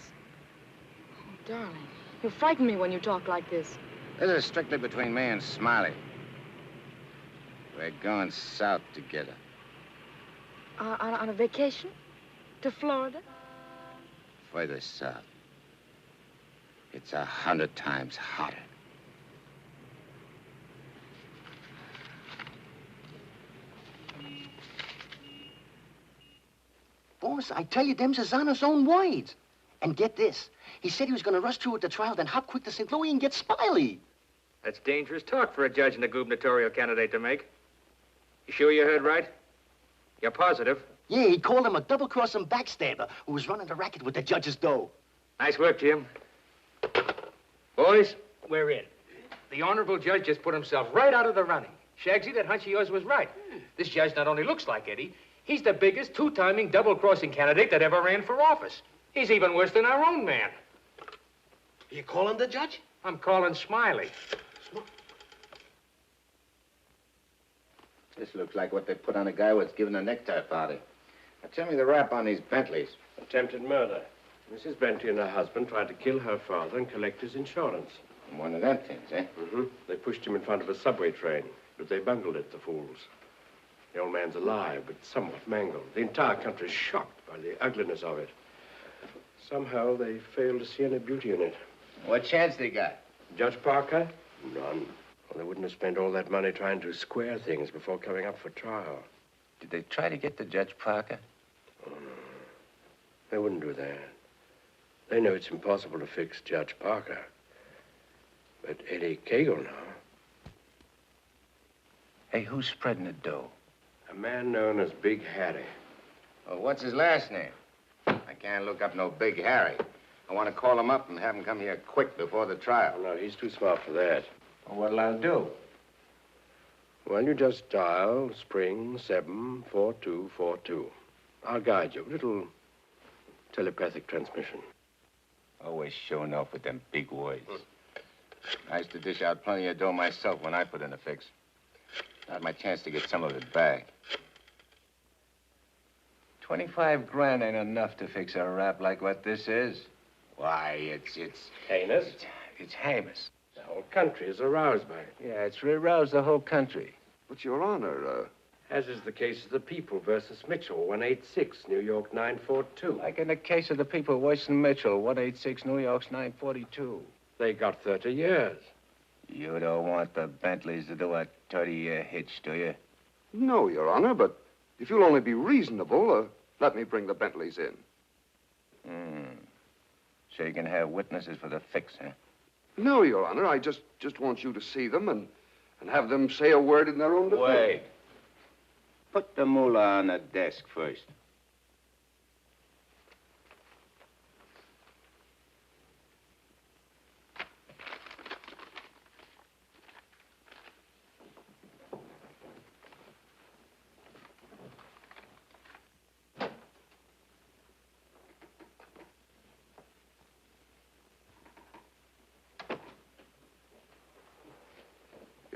Oh, darling, you frighten me when you talk like this. This is strictly between me and Smiley. We're going south together. On a vacation? To Florida? Further south. It's 100 times hotter. Boss, I tell you, them's his honor's own words. And get this. He said he was going to rush through with the trial, then hop quick to St. Louis and get Smiley. That's dangerous talk for a judge and a gubernatorial candidate to make. You sure you heard right? You're positive? Yeah, he called him a double-crossing backstabber who was running the racket with the judge's dough. Nice work, Jim. Boys, we're in. The honorable judge just put himself right out of the running. Shagsy, that hunch of yours was right. This judge not only looks like Eddie, he's the biggest two-timing double-crossing candidate that ever ran for office. He's even worse than our own man. You calling the judge? I'm calling Smiley. This looks like what they put on a guy who was giving a necktie party. Now, tell me the rap on these Bentleys. Attempted murder. Mrs. Bentley and her husband tried to kill her father and collect his insurance. One of them things, eh? Mm-hmm. They pushed him in front of a subway train, but they bungled it, the fools. The old man's alive, but somewhat mangled. The entire country's shocked by the ugliness of it. Somehow they failed to see any beauty in it. What chance they got? Judge Parker? None. Well, they wouldn't have spent all that money trying to square things before coming up for trial. Did they try to get the Judge Parker? Oh, no. They wouldn't do that. They know it's impossible to fix Judge Parker. But Eddie Cagle now. Hey, who's spreading the dough? A man known as Big Harry. Well, what's his last name? I can't look up no Big Harry. I want to call him up and have him come here quick before the trial. Oh, no, he's too smart for that. Well, what'll I do? Well, you just dial spring 74242. I'll guide you. A little telepathic transmission. Always showing off with them big words. I used to dish out plenty of dough myself when I put in a fix. I had my chance to get some of it back. 25 grand ain't enough to fix a rap like what this is. Why, it's heinous? It's heinous. The whole country is aroused by it. Yeah, it's aroused the whole country. But, Your Honor, As is the case of the People versus Mitchell, 186, New York 942. Like in the case of the People, Weston Mitchell, 186, New York's 942. They got 30 years. You don't want the Bentleys to do a 30-year hitch, do you? no, Your Honor, but if you'll only be reasonable, let me bring the Bentleys in. So you can have witnesses for the fix, huh? No, Your Honor, I just want you to see them and have them say a word in their own defense. Wait. Put the moolah on the desk first.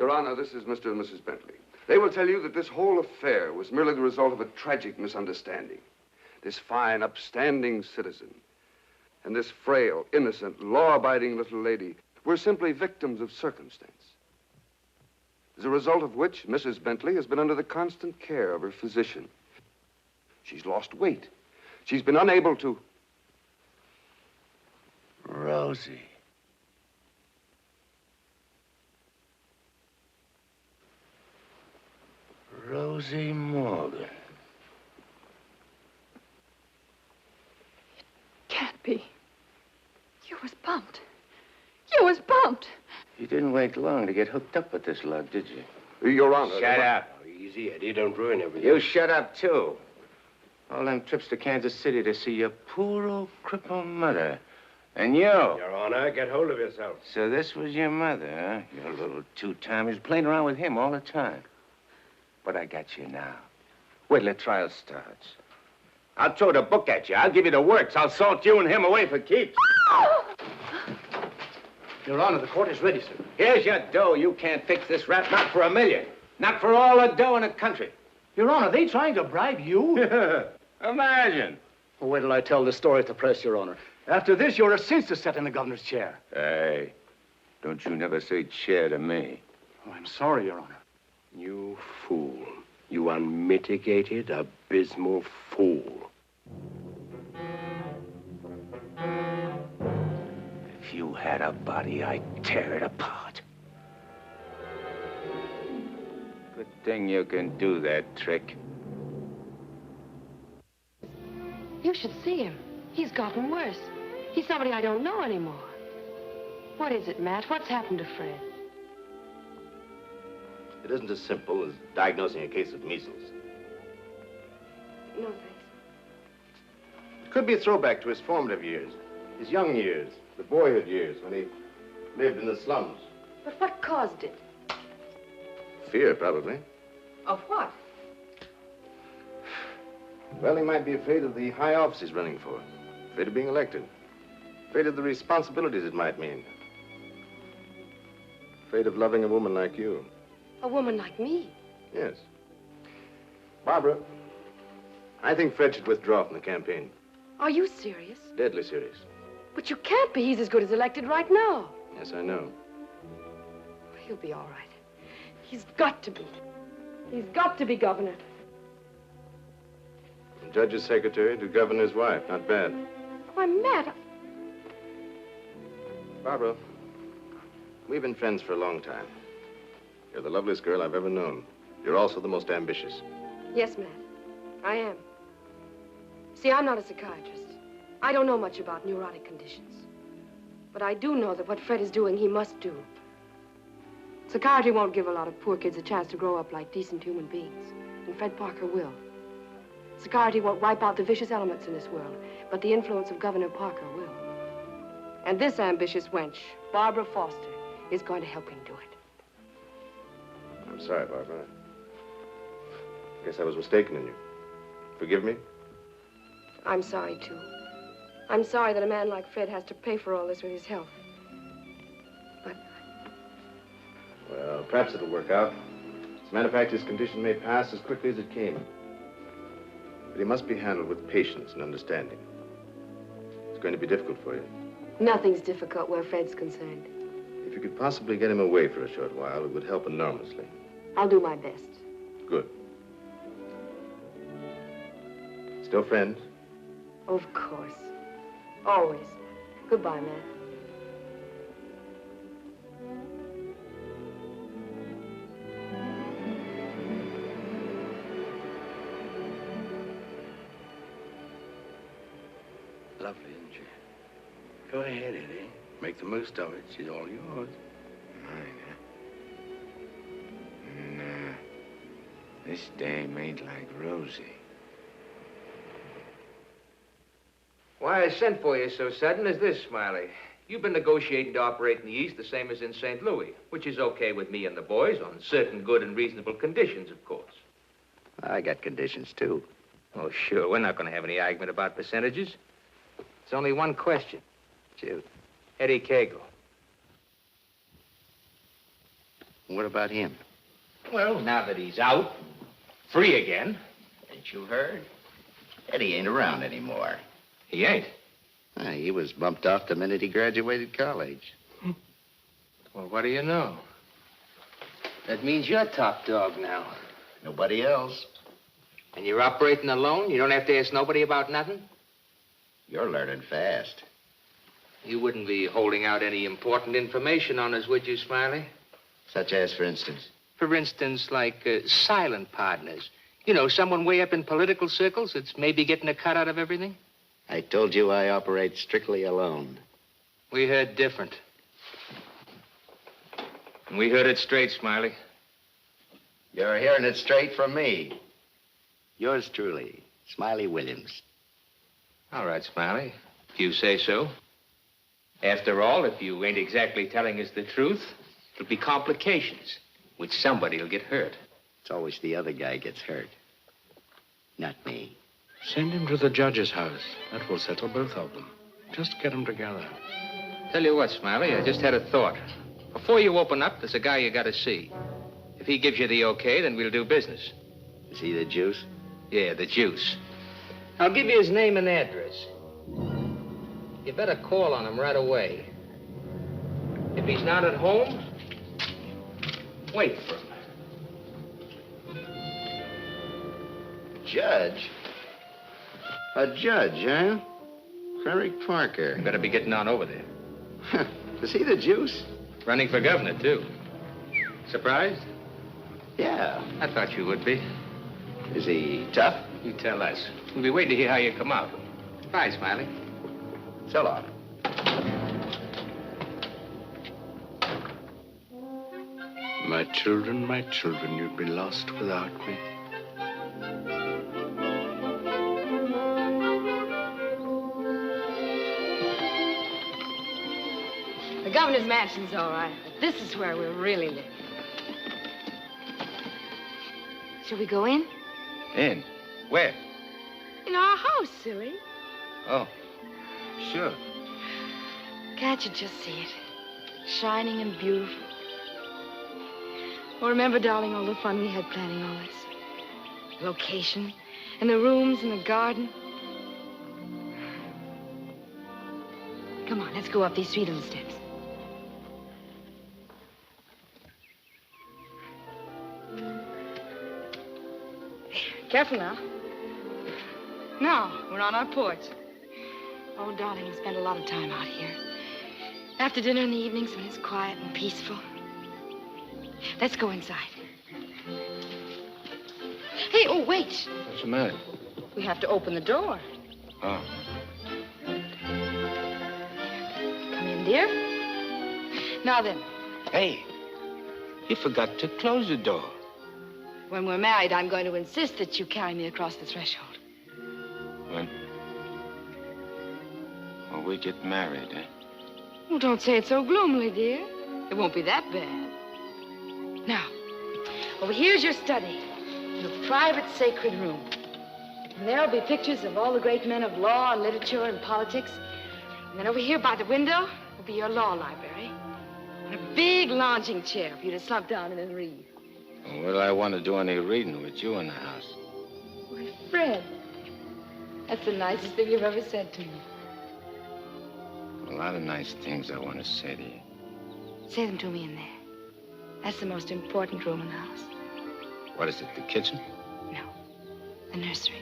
Your Honor, this is Mr. and Mrs. Bentley. They will tell you that this whole affair was merely the result of a tragic misunderstanding. This fine, upstanding citizen and this frail, innocent, law-abiding little lady were simply victims of circumstance. As a result of which, Mrs. Bentley has been under the constant care of her physician. She's lost weight. She's been unable to... Rosie. Rosie Morgan. Can't be. You was bumped. You was bumped. You didn't wait long to get hooked up with this lug, did you? Your Honor. Shut up. Easy, Eddie. Don't ruin everything. You shut up, too. All them trips to Kansas City to see your poor old crippled mother. And you. Your Honor, get hold of yourself. So this was your mother, huh? Your little two-timer. Playing around with him all the time. But I got you now. Wait till the trial starts. I'll throw the book at you. I'll give you the works. I'll salt you and him away for keeps. Your Honor, the court is ready, sir. Here's your dough. You can't fix this rap, not for $1 million. Not for all the dough in the country. Your Honor, they trying to bribe you? Imagine. Well, wait till I tell the story at the press, Your Honor. After this, you're a cinch to sit in the governor's chair. Hey, don't you never say chair to me. Oh, I'm sorry, Your Honor. You fool. You unmitigated, abysmal fool. If you had a body, I'd tear it apart. Good thing you can do that trick. You should see him. He's gotten worse. He's somebody I don't know anymore. What is it, Matt? What's happened to Fred? It isn't as simple as diagnosing a case of measles. No, thanks. It could be a throwback to his formative years, his young years, the boyhood years when he lived in the slums. But what caused it? Fear, probably. Of what? Well, he might be afraid of the high office he's running for, afraid of being elected, afraid of the responsibilities it might mean, afraid of loving a woman like you. A woman like me? Yes. Barbara, I think Fred should withdraw from the campaign. Are you serious? Deadly serious. But you can't be. He's as good as elected right now. Yes, I know. He'll be all right. He's got to be. He's got to be governor. From judge's secretary to governor's wife. Not bad. Why, Matt. Barbara, we've been friends for a long time. You're the loveliest girl I've ever known. You're also the most ambitious. Yes, Matt. I am. See, I'm not a psychiatrist. I don't know much about neurotic conditions. But I do know that what Fred is doing, he must do. Psychiatry won't give a lot of poor kids a chance to grow up like decent human beings. And Fred Parker will. Psychiatry won't wipe out the vicious elements in this world, but the influence of Governor Parker will. And this ambitious wench, Barbara Foster, is going to help him do it. I'm sorry, Barbara. I guess I was mistaken in you. Forgive me? I'm sorry, too. I'm sorry that a man like Fred has to pay for all this with his health. Well, perhaps it'll work out. As a matter of fact, his condition may pass as quickly as it came. But he must be handled with patience and understanding. It's going to be difficult for you. Nothing's difficult where Fred's concerned. If you could possibly get him away for a short while, it would help enormously. I'll do my best. Good. Still friends? Of course. Always. Goodbye, Matt. Lovely, isn't she? Go ahead, Eddie. Make the most of it. She's all yours. Mine, huh? Nah. This dame ain't like Rosie. Why I sent for you so sudden is this, Smiley. You've been negotiating to operate in the East the same as in St. Louis, which is okay with me and the boys on certain good and reasonable conditions, of course. I got conditions, too. Oh, sure. We're not going to have any argument about percentages. It's only one question. Shoot. Eddie Cagle. What about him? Well, now that he's out, free again. Ain't you heard? Eddie ain't around anymore. He ain't. He was bumped off the minute he graduated college. Well, what do you know? That means you're top dog now. Nobody else. And you're operating alone? You don't have to ask nobody about nothing? You're learning fast. You wouldn't be holding out any important information on us, would you, Smiley? Such as, for instance? For instance, like silent partners. You know, someone way up in political circles that's maybe getting a cut out of everything? I told you I operate strictly alone. We heard different. And we heard it straight, Smiley. You're hearing it straight from me. Yours truly, Smiley Williams. All right, Smiley, if you say so. After all, if you ain't exactly telling us the truth, it'll be complications, which somebody'll get hurt. It's always the other guy gets hurt, not me. Send him to the judge's house. That will settle both of them. Just get them together. Tell you what, Smiley, I just had a thought. Before you open up, there's a guy you gotta see. If he gives you the okay, then we'll do business. Is he the juice? Yeah, the juice. I'll give you his name and address. You better call on him right away. If he's not at home, wait for him. Judge? A judge, huh? Frederick Parker. You better be getting on over there. Is he the juice? Running for governor, too. Surprised? Yeah. I thought you would be. Is he tough? You tell us. We'll be waiting to hear how you come out. Bye, Smiley. So long. My children, you'd be lost without me. The governor's mansion's all right, but this is where we're really living. Shall we go in? In? Where? In our house, silly. Oh, sure. Can't you just see it? Shining and beautiful. Well, remember, darling, all the fun we had planning all this? The location, and the rooms, and the garden. Come on, let's go up these sweet little steps. Careful now. Now, we're on our porch. Oh, darling, we spend a lot of time out here. After dinner in the evenings when it's quiet and peaceful. Let's go inside. Hey, oh, wait. What's the matter? We have to open the door. Oh. Come in, dear. Now then. Hey, you forgot to close the door. When we're married, I'm going to insist that you carry me across the threshold. When? Well, we get married, eh? Well, don't say it so gloomily, dear. It won't be that bad. Now, over here's your study, your private sacred room. And there'll be pictures of all the great men of law and literature and politics. And then over here by the window will be your law library. And a big lounging chair for you to slump down in and read. Well, what do I want to do any reading with you in the house? Why, Fred, that's the nicest thing you've ever said to me. A lot of nice things I want to say to you. Say them to me in there. That's the most important room in the house. What is it, the kitchen? No, the nursery.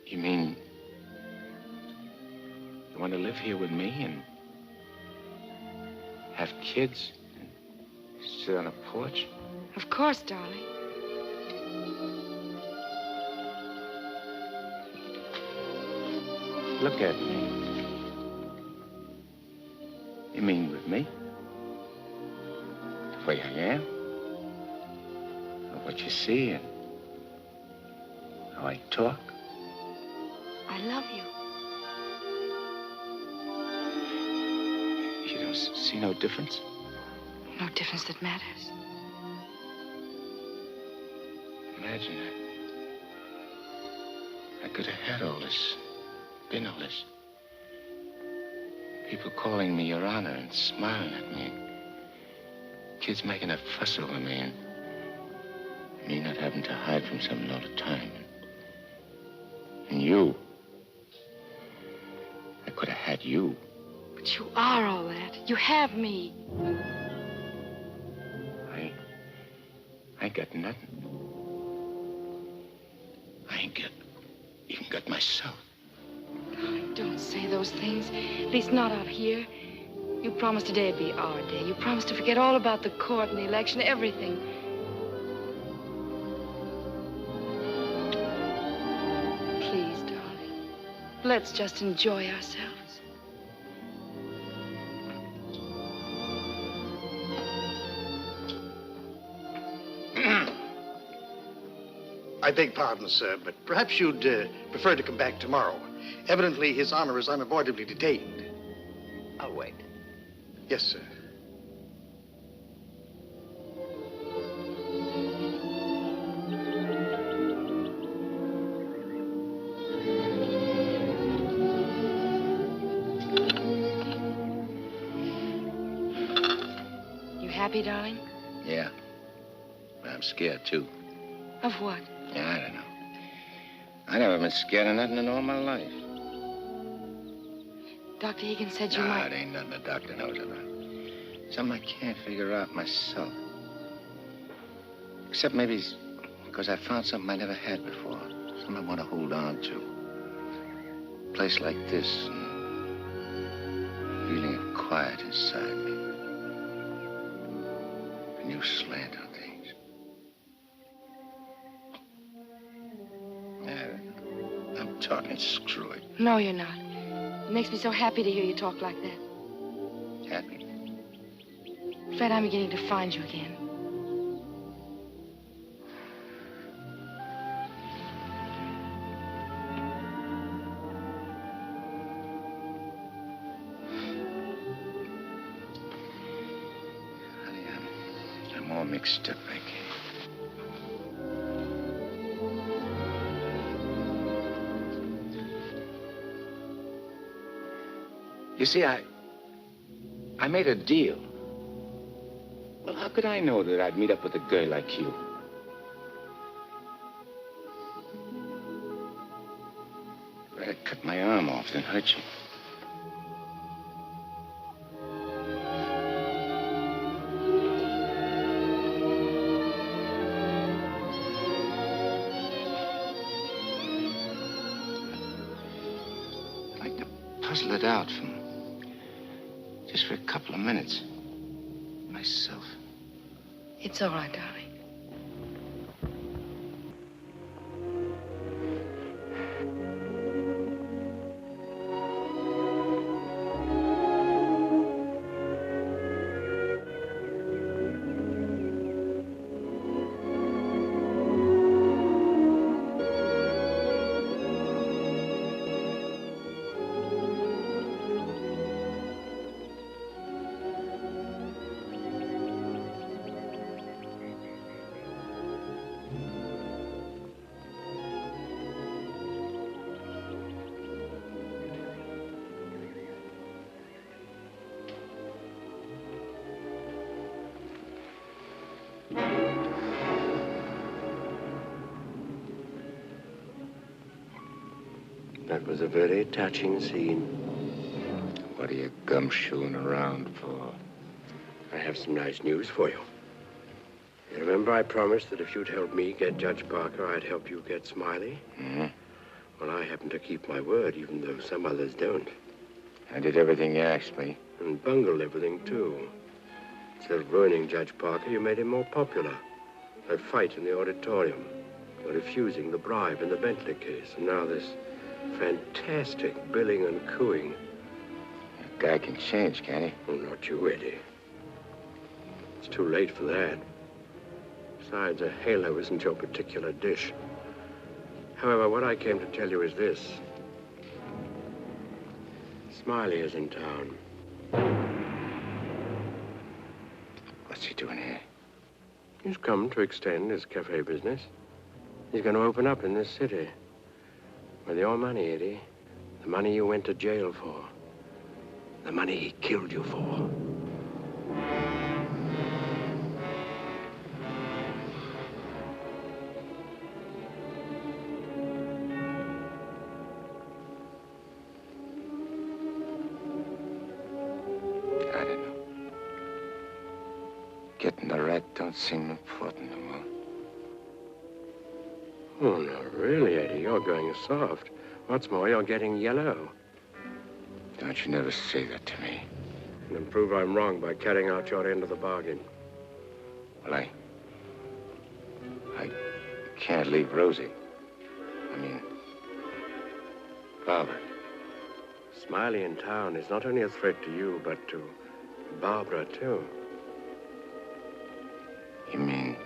You mean you want to live here with me and have kids and sit on a porch? Of course, darling. Look at me. You mean with me? The way I am? Or what you see and how I talk? I love you. You don't see no difference? No difference that matters. Imagine I could have had all this been all this? People calling me Your Honor and smiling at me. Kids making a fuss over me and me not having to hide from something all the time. And you. I could have had you. But you are all that. You have me. I ain't got nothing. I ain't even got myself. Darling, don't say those things. At least not out here. You promised today'd be our day. You promised to forget all about the court and the election, everything. Please, darling. Let's just enjoy ourselves. I beg pardon, sir, but perhaps you'd prefer to come back tomorrow. Evidently, His Honor is unavoidably detained. I'll wait. Yes, sir. You happy, darling? Yeah. But I'm scared, too. Of what? Yeah, I don't know. I never been scared of nothing in all my life. Dr. Higgins said you Nah, might... it ain't nothing the doctor knows about. Something I can't figure out myself. Except maybe it's because I found something I never had before. Something I want to hold on to. A place like this, and feeling of quiet inside me. A new slant on things. Yeah, I'm talking screwy. No, you're not. It makes me so happy to hear you talk like that. Happy? Fred, I'm beginning to find you again. Honey, I'm all mixed up, I can't. You see, I made a deal. Well, how could I know that I'd meet up with a girl like you? Rather cut my arm off than hurt you. I'd like to puzzle it out just for a couple of minutes. Myself. It's all right, darling. That was a very touching scene. What are you gumshoeing around for? I have some nice news for you. You remember I promised that if you'd help me get Judge Parker, I'd help you get Smiley? Mm-hmm. Well, I happen to keep my word, even though some others don't. I did everything you asked me. And bungled everything, too. Instead of ruining Judge Parker, you made him more popular. That fight in the auditorium. You're refusing the bribe in the Bentley case. And now this fantastic billing and cooing. A guy can change, can't he? Oh, not you, Eddie. It's too late for that. Besides, a halo isn't your particular dish. However, what I came to tell you is this. Smiley is in town. What's he doing here? He's come to extend his cafe business. He's going to open up in this city. With your money, Eddie, The money you went to jail for. The money he killed you for. I don't know. Getting the rat don't seem important no more. Oh, no, really, Eddie, you're going soft. What's more, you're getting yellow. Don't you never say that to me. And then prove I'm wrong by carrying out your end of the bargain. Well, I can't leave Rosie. I mean, Barbara. Smiley in town is not only a threat to you, but to Barbara, too. You mean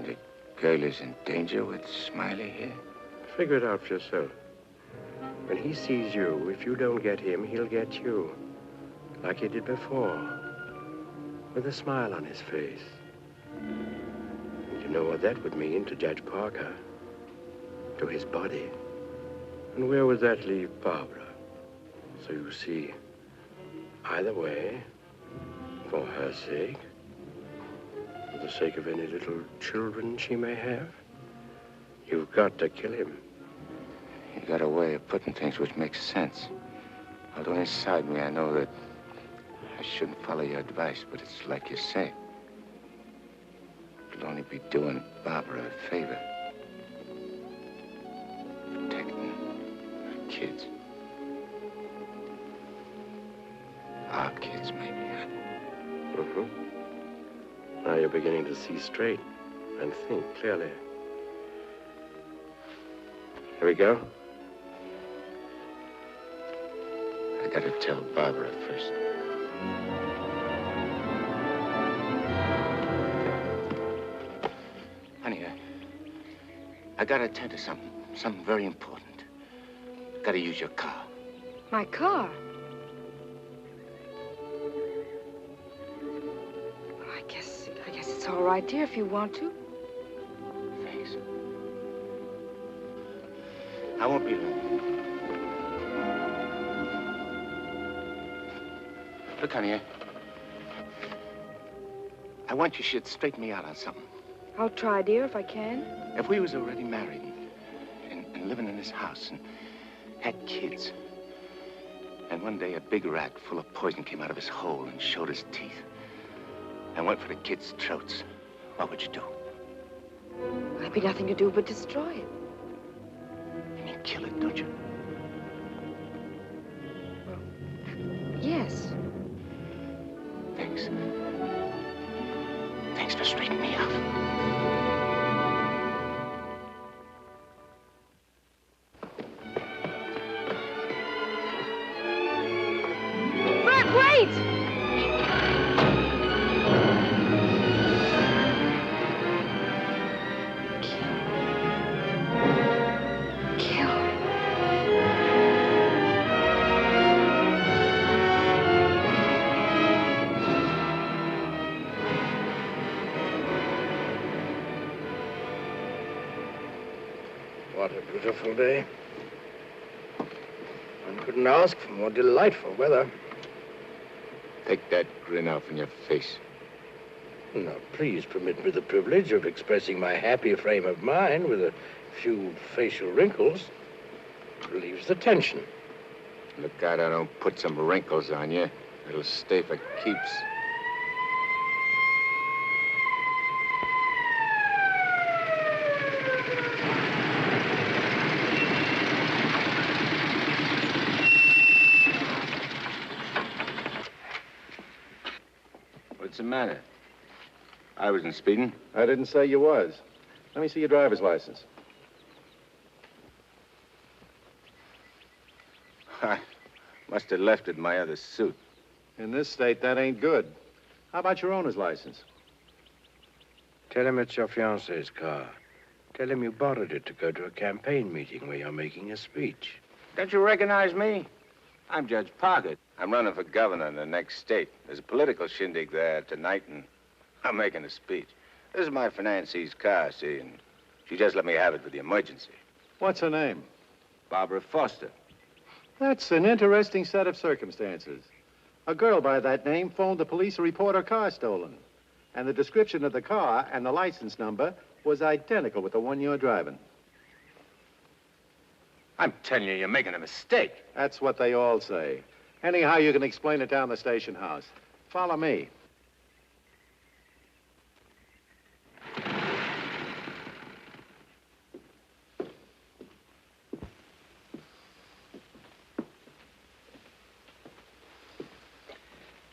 the girl is in danger with Smiley here? Figure it out for yourself. When he sees you, if you don't get him, he'll get you. Like he did before. With a smile on his face. You know what that would mean to Judge Parker. To his body. And where would that leave Barbara? So you see, either way, for her sake, for the sake of any little children she may have, you've got to kill him. You got a way of putting things which makes sense. Although inside me I know that I shouldn't follow your advice, but it's like you say. It'll only be doing Barbara a favor. Protecting her kids. Our kids, maybe, huh? Mm-hmm. Now you're beginning to see straight and think clearly. Here we go. I gotta tell Barbara first. Honey, I gotta attend to something very important. Gotta use your car. My car? Well, I guess it's all right, dear, if you want to. Thanks. I won't be long. Look, honey, I want you should straighten me out on something. I'll try, dear, if I can. If we was already married and living in this house and had kids, and one day a big rat full of poison came out of his hole and showed his teeth and went for the kids' throats, what would you do? There'd be nothing to do but destroy it. You mean kill it, don't you? Yes. Thanks. Thanks for straightening me out. Fred, wait! What a beautiful day. One couldn't ask for more delightful weather. Take that grin off in your face. Now, please permit me the privilege of expressing my happy frame of mind with a few facial wrinkles. It relieves the tension. Look out I don't put some wrinkles on you. It'll stay for keeps. What's the matter? I wasn't speeding. I didn't say you was. Let me see your driver's license. I must have left it in my other suit. In this state, that ain't good. How about your owner's license? Tell him it's your fiancé's car. Tell him you borrowed it to go to a campaign meeting where you're making a speech. Don't you recognize me? I'm Judge Parker. I'm running for governor in the next state. There's a political shindig there tonight, and I'm making a speech. This is my financee's car, see, and she just let me have it for the emergency. What's her name? Barbara Foster. That's an interesting set of circumstances. A girl by that name phoned the police to report her car stolen. And the description of the car and the license number was identical with the one you're driving. I'm telling you, you're making a mistake. That's what they all say. Anyhow, you can explain it down the station house. Follow me.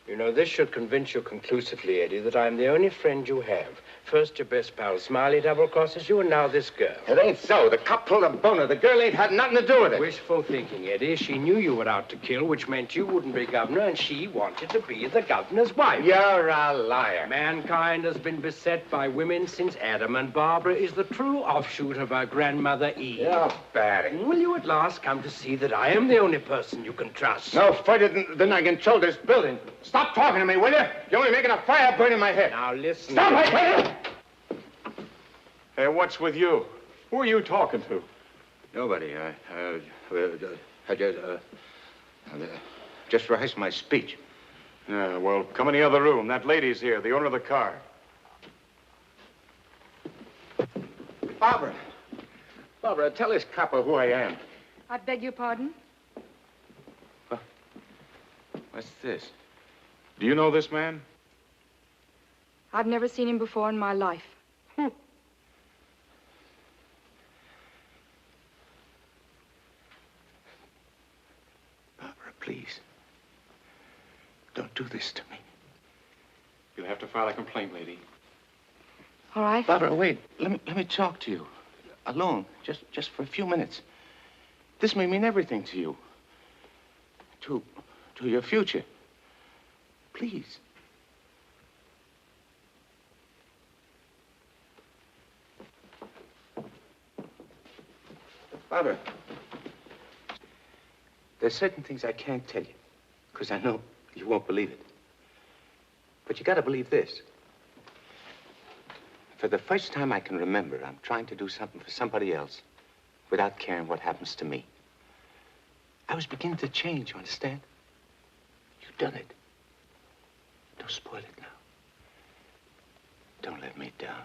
You know, this should convince you conclusively, Eddie, that I'm the only friend you have. First, your best pal, Smiley, double-crosses you, and now this girl. It ain't so. The cop pulled a boner. The girl ain't had nothing to do with it. Wishful thinking, Eddie. She knew you were out to kill, which meant you wouldn't be governor, and she wanted to be the governor's wife. You're a liar. Mankind has been beset by women since Adam, and Barbara is the true offshoot of her grandmother Eve. You're bad. Will you at last come to see that I am the only person you can trust? No further than I control this building. Stop talking to me, will you? You're only making a fire burn in my head. Now, listen. Stop it, will you? Hey, what's with you? Who are you talking to? Nobody. Just rehearsed my speech. Yeah, well, come in the other room. That lady's here, the owner of the car. Barbara. Barbara, tell this copper who I am. I beg your pardon? What's this? Do you know this man? I've never seen him before in my life. Barbara, please. Don't do this to me. You'll have to file a complaint, lady. All right. Barbara, wait. Let me talk to you. Alone. Just for a few minutes. This may mean everything to you. To your future. Please. Barbara, there's certain things I can't tell you, because I know you won't believe it. But you gotta believe this. For the first time I can remember, I'm trying to do something for somebody else without caring what happens to me. I was beginning to change, you understand? You've done it. Don't spoil it now. Don't let me down.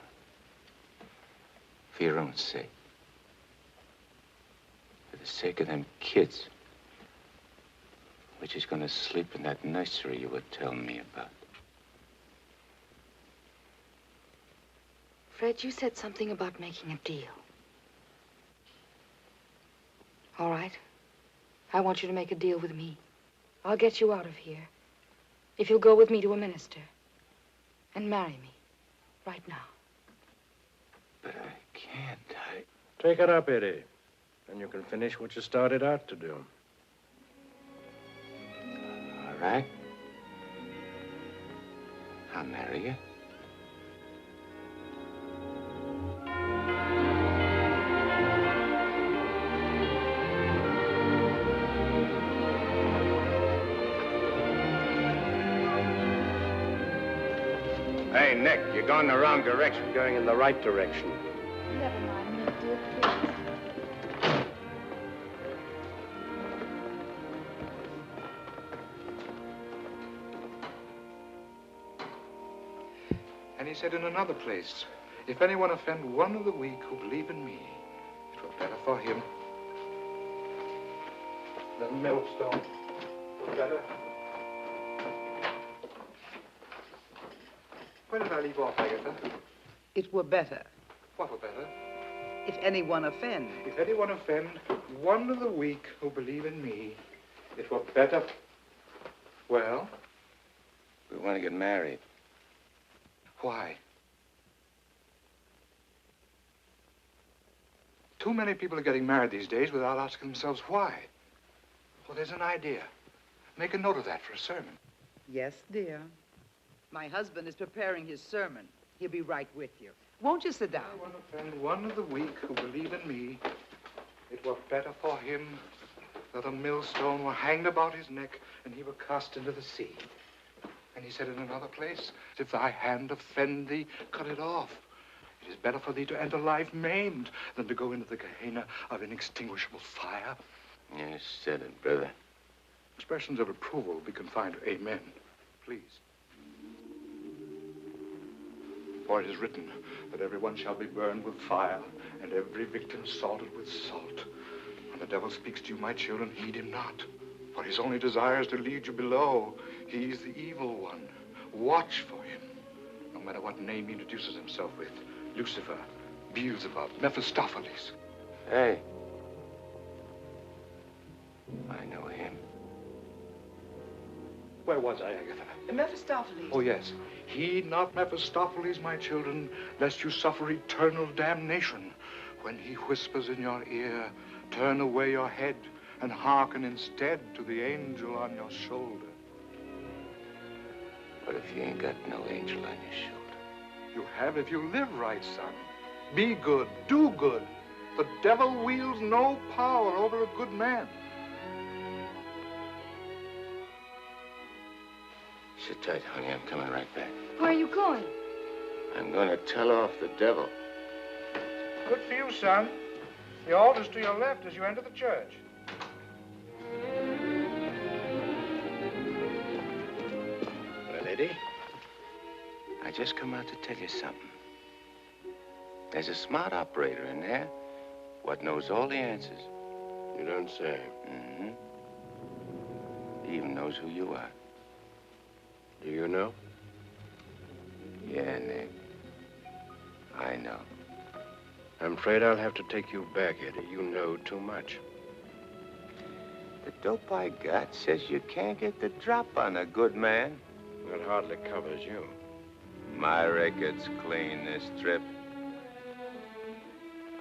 For your own sake. For the sake of them kids. Which is gonna sleep in that nursery you were telling me about. Fred, you said something about making a deal. All right. I want you to make a deal with me. I'll get you out of here. If you'll go with me to a minister and marry me right now. But I can't. Take it up, Eddie. And you can finish what you started out to do. All right. I'll marry you. Hey, Nick, you're going the wrong direction. Going in the right direction. Never mind, Nick, dear, please. And he said in another place, if anyone offend one of the weak who believe in me, it were better for him. The millstone were better. Where did I leave off, Agatha? It were better. What were better? If anyone offend. If anyone offend one of the weak who believe in me, it were better. Well? We want to get married. Why? Too many people are getting married these days without asking themselves why. Well, there's an idea. Make a note of that for a sermon. Yes, dear. My husband is preparing his sermon. He'll be right with you. Won't you sit down? I want to offend one of the weak who believe in me. It were better for him that a millstone were hanged about his neck and he were cast into the sea. And he said in another place, if thy hand offend thee, cut it off. It is better for thee to enter life maimed than to go into the Gehenna of inextinguishable fire. You said it, brother. Expressions of approval be confined to amen, please. For it is written that everyone shall be burned with fire, and every victim salted with salt. When the devil speaks to you, my children, heed him not. For his only desire is to lead you below. He is the evil one. Watch for him, no matter what name he introduces himself with. Lucifer, Beelzebub, Mephistopheles. Hey. I know him. Where was I, Agatha? Mephistopheles. Oh, yes. Heed not Mephistopheles, my children, lest you suffer eternal damnation. When he whispers in your ear, turn away your head and hearken instead to the angel on your shoulder. What if you ain't got no angel on your shoulder? You have if you live right, son. Be good, do good. The devil wields no power over a good man. Sit tight, honey. I'm coming right back. Where are you going? I'm going to tell off the devil. Good for you, son. The altar's to your left as you enter the church. Well, Eddie, I just come out to tell you something. There's a smart operator in there what knows all the answers. You don't say. Mm-hmm. He even knows who you are. Do you know? Yeah, Nick. I know. I'm afraid I'll have to take you back, Eddie. You know too much. The dope I got says you can't get the drop on a good man. That hardly covers you. My record's clean this trip.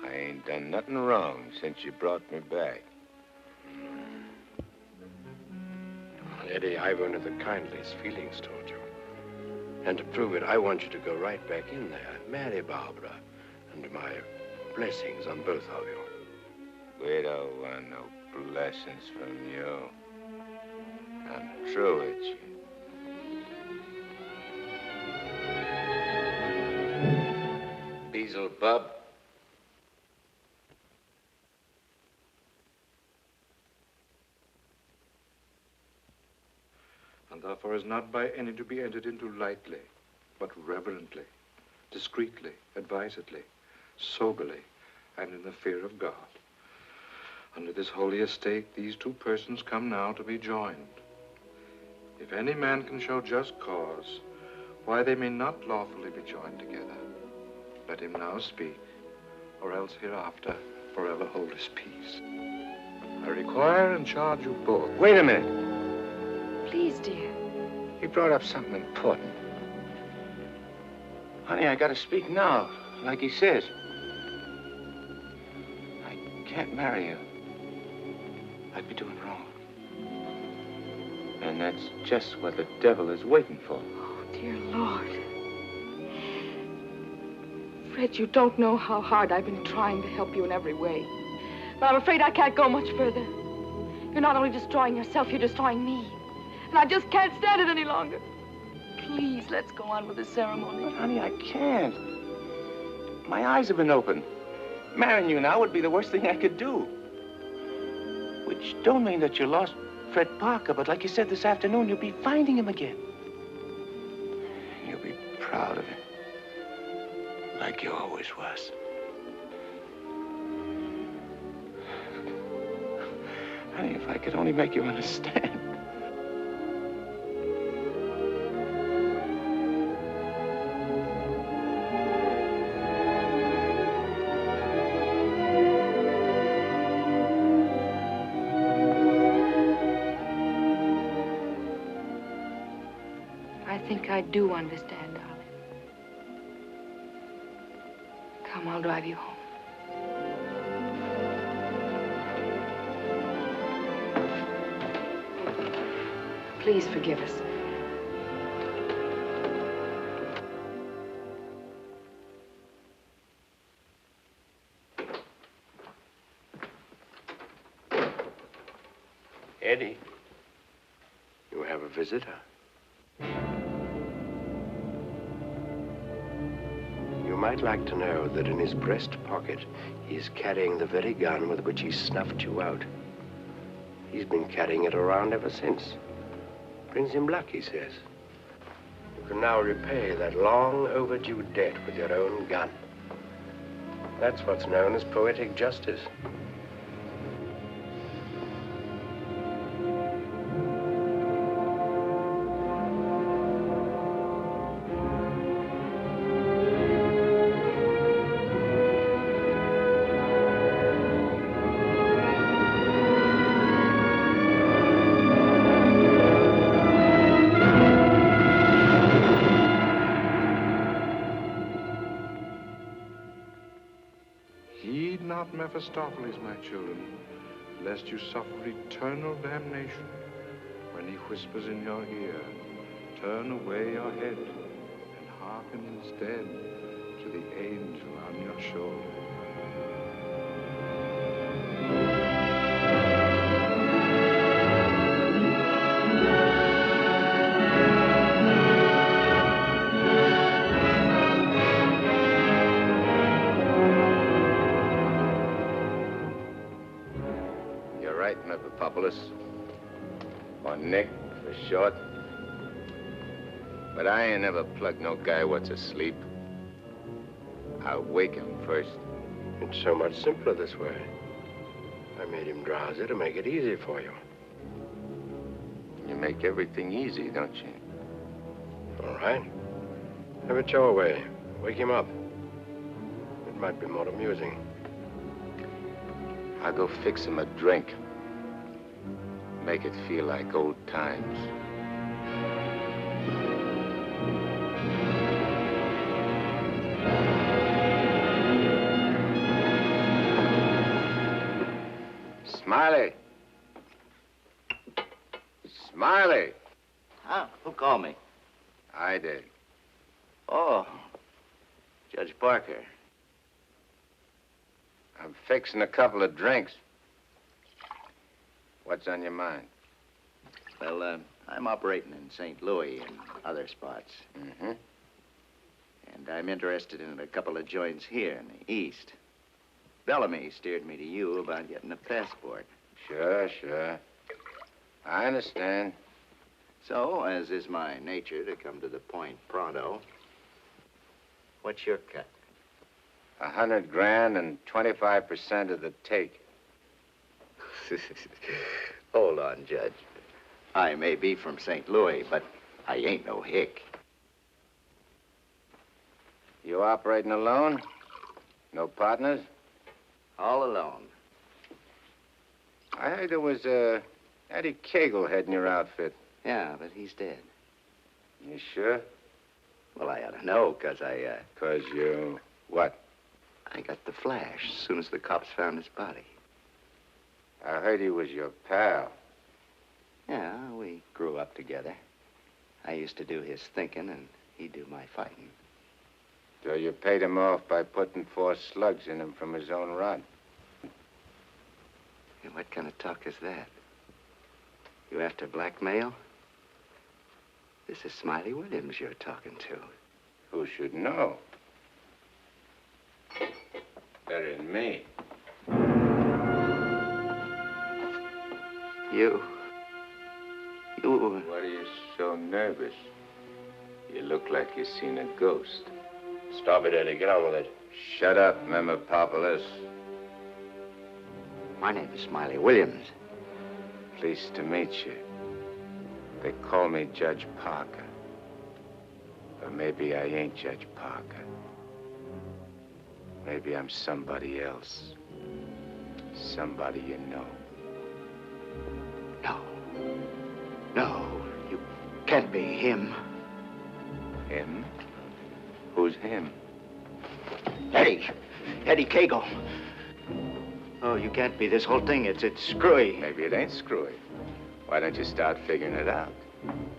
I ain't done nothing wrong since you brought me back. Well, Eddie, I've one of the kindliest feelings toward you. And to prove it, I want you to go right back in there, marry Barbara, and my blessings on both of you. We don't want no blessings from you. I'm through with you. Beelzebub. And therefore is not by any to be entered into lightly, but reverently, discreetly, advisedly, soberly, and in the fear of God. Under this holy estate, these two persons come now to be joined. If any man can show just cause why they may not lawfully be joined together, let him now speak, or else hereafter forever hold his peace. I require and charge you both. Wait a minute. Please, dear. He brought up something important. Honey, I gotta speak now, like he says. I can't marry you. I'd be doing wrong. And that's just what the devil is waiting for. Oh, dear Lord. Fred, you don't know how hard I've been trying to help you in every way. But I'm afraid I can't go much further. You're not only destroying yourself, you're destroying me. And I just can't stand it any longer. Please, let's go on with the ceremony. But, honey, I can't. My eyes have been opened. Marrying you now would be the worst thing I could do. Which don't mean that you lost Fred Parker, but like you said this afternoon, you'll be finding him again. You'll be proud of him. Like you always was. Honey, if I could only make you understand. I think I do understand, darling. Come, I'll drive you home. Please forgive us. Eddie, you have a visitor. You might I'd like to know that in his breast pocket, he's carrying the very gun with which he snuffed you out. He's been carrying it around ever since. Brings him luck, he says. You can now repay that long overdue debt with your own gun. That's what's known as poetic justice. Heed not Mephistopheles, my children, lest you suffer eternal damnation when he whispers in your ear, turn away your head and hearken instead to the angel on your shoulder. Or Nick, for short. But I ain't never plugged no guy what's asleep. I'll wake him first. It's so much simpler this way. I made him drowsy to make it easy for you. You make everything easy, don't you? All right. Have it your way. Wake him up. It might be more amusing. I'll go fix him a drink. Make it feel like old times. Smiley! Smiley! Huh? Who called me? I did. Oh, Judge Parker. I'm fixing a couple of drinks. What's on your mind? Well, I'm operating in St. Louis and other spots. Mm-hmm. And I'm interested in a couple of joints here in the East. Bellamy steered me to you about getting a passport. Sure. I understand. So, as is my nature to come to the point pronto, what's your cut? 100 grand and 25% of the take. Hold on, Judge. I may be from St. Louis, but I ain't no hick. You operating alone? No partners? All alone. I heard there was Eddie Cagle heading your outfit. Yeah, but he's dead. You sure? Well, I ought to know, 'cause I, 'Cause you... what? I got the flash as soon as the cops found his body. I heard he was your pal. Yeah, we grew up together. I used to do his thinking, and he'd do my fighting. So you paid him off by putting 4 slugs in him from his own rod. And what kind of talk is that? You after blackmail? This is Smiley Williams you're talking to. Who should know? Better than me. You... What are you so nervous? You look like you've seen a ghost. Stop it, Eddie. Get on with it. Shut up, Memopopoulos. My name is Smiley Williams. Pleased to meet you. They call me Judge Parker. Or maybe I ain't Judge Parker. Maybe I'm somebody else. Somebody you know. No, you can't be him. Him? Who's him? Eddie Cagle. Oh, you can't be. This whole thing, it's screwy. Maybe it ain't screwy. Why don't you start figuring it out?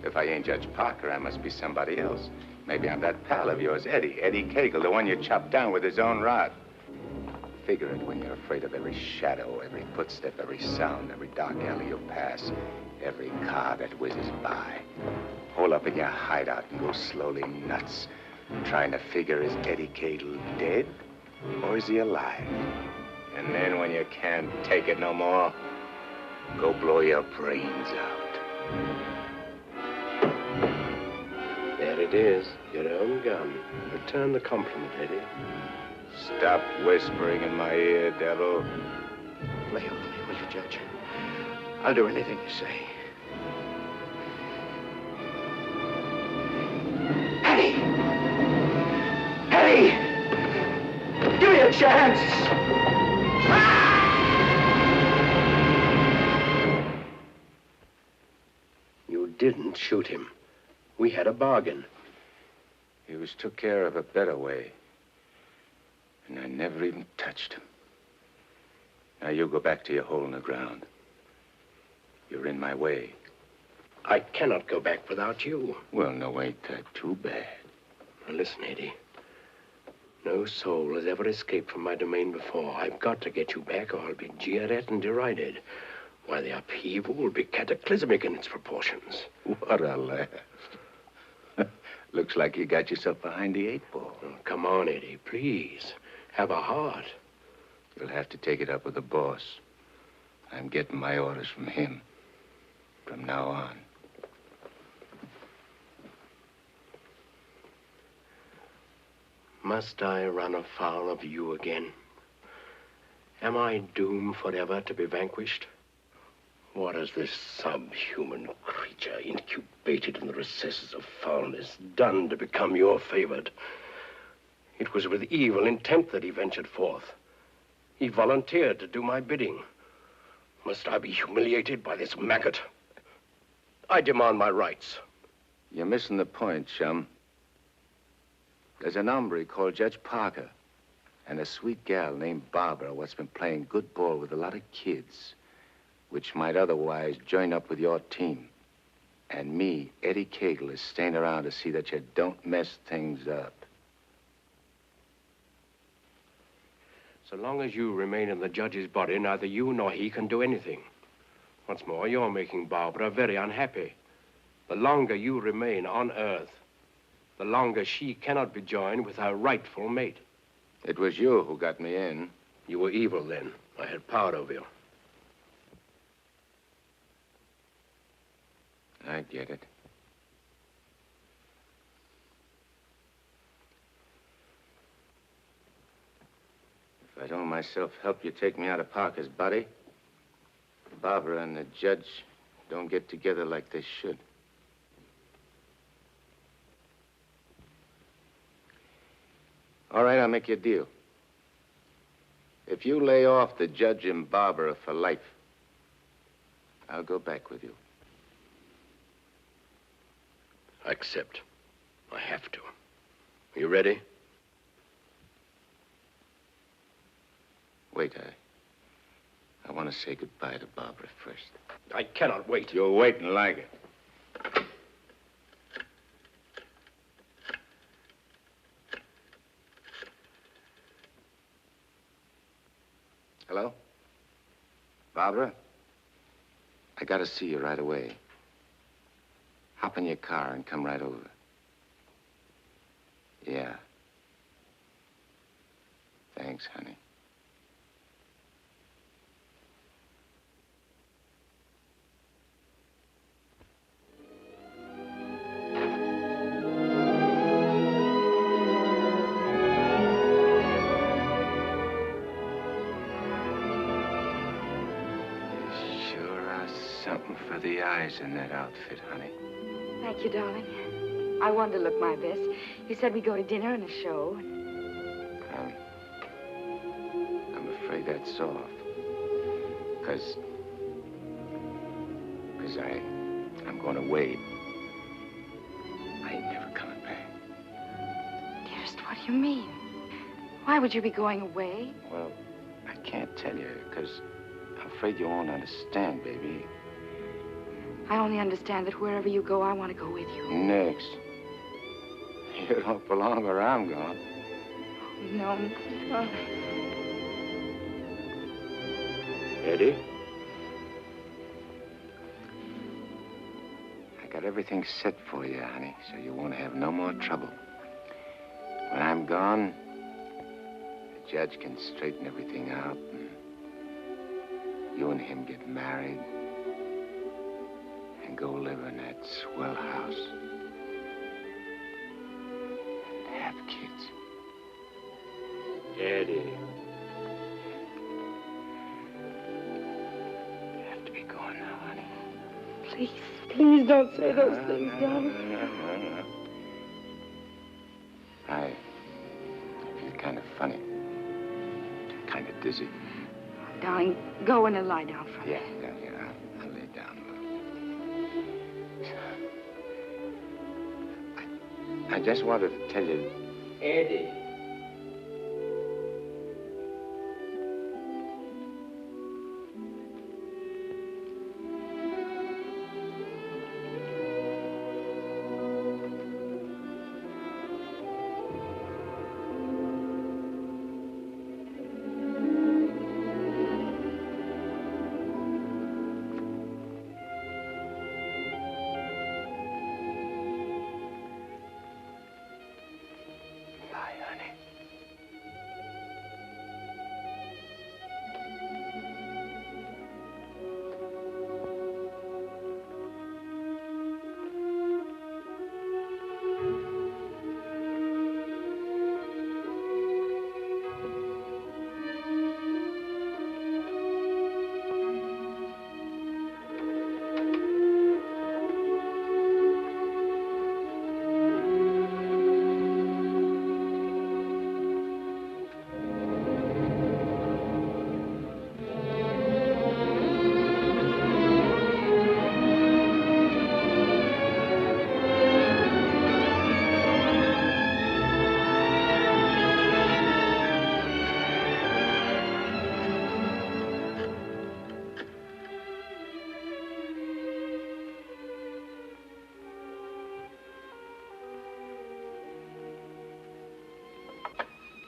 If I ain't Judge Parker, I must be somebody else. Maybe I'm that pal of yours, Eddie Cagle, the one you chopped down with his own rod. Figure it when you're afraid of every shadow, every footstep, every sound, every dark alley you pass, every car that whizzes by. Hole up in your hideout and go slowly nuts. Trying to figure, is Eddie Cadle dead or is he alive? And then when you can't take it no more, go blow your brains out. There it is, your own gun. Return the compliment, Eddie. Stop whispering in my ear, devil. Lay off me, will you, Judge? I'll do anything you say. Eddie! Eddie! Give me a chance! You didn't shoot him. We had a bargain. He was took care of a better way. And I never even touched him. Now you go back to your hole in the ground. You're in my way. I cannot go back without you. Well, no, ain't that too bad. Now, listen, Eddie. No soul has ever escaped from my domain before. I've got to get you back or I'll be jeered at and derided. Why, the upheaval will be cataclysmic in its proportions. What a laugh. Looks like you got yourself behind the 8-ball. Oh, come on, Eddie, please. Have a heart. You'll have to take it up with the boss. I'm getting my orders from him. From now on. Must I run afoul of you again? Am I doomed forever to be vanquished? What has this subhuman creature, incubated in the recesses of foulness, done to become your favored? It was with evil intent that he ventured forth. He volunteered to do my bidding. Must I be humiliated by this maggot? I demand my rights. You're missing the point, chum. There's an hombre called Judge Parker and a sweet gal named Barbara what's been playing good ball with a lot of kids, which might otherwise join up with your team. And me, Eddie Cadle, is staying around to see that you don't mess things up. So long as you remain in the judge's body, neither you nor he can do anything. What's more, you're making Barbara very unhappy. The longer you remain on Earth, the longer she cannot be joined with her rightful mate. It was you who got me in. You were evil then. I had power over you. I get it. If I don't myself help you take me out of Parker's body, Barbara and the judge don't get together like they should. All right, I'll make you a deal. If you lay off the judge and Barbara for life, I'll go back with you. I accept. I have to. Are you ready? Wait, I want to say goodbye to Barbara first. I cannot wait. You'll wait and like it. Hello? Barbara? I gotta see you right away. Hop in your car and come right over. Yeah. Thanks, honey. Something for the eyes in that outfit, honey. Thank you, darling. I wanted to look my best. You said we'd go to dinner and a show. I'm afraid that's off. Because I'm going to Wade. I ain't never coming back. Dearest, what do you mean? Why would you be going away? Well, I can't tell you, because I'm afraid you won't understand, baby. I only understand that wherever you go, I want to go with you. Next. You don't belong where I'm going. No. Eddie? I got everything set for you, honey, so you won't have no more trouble. I'm gone, the judge can straighten everything out, and you and him get married and go live in that swell house and have kids. Eddie. You have to be going now, honey. Please, please don't say those things, darling. No. I feel kind of funny. Kind of dizzy. Darling, go in and lie down for me. Yeah. I'll lay down a little. I just wanted to tell you... Eddie.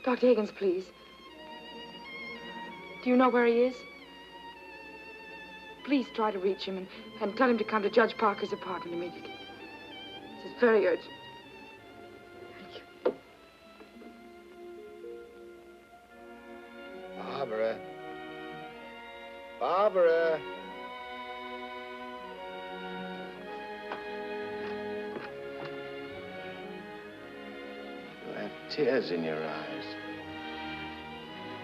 Dr. Higgins, please. Do you know where he is? Please try to reach him and tell him to come to Judge Parker's apartment immediately. This is very urgent. Barbara. Barbara. You have tears in your eyes.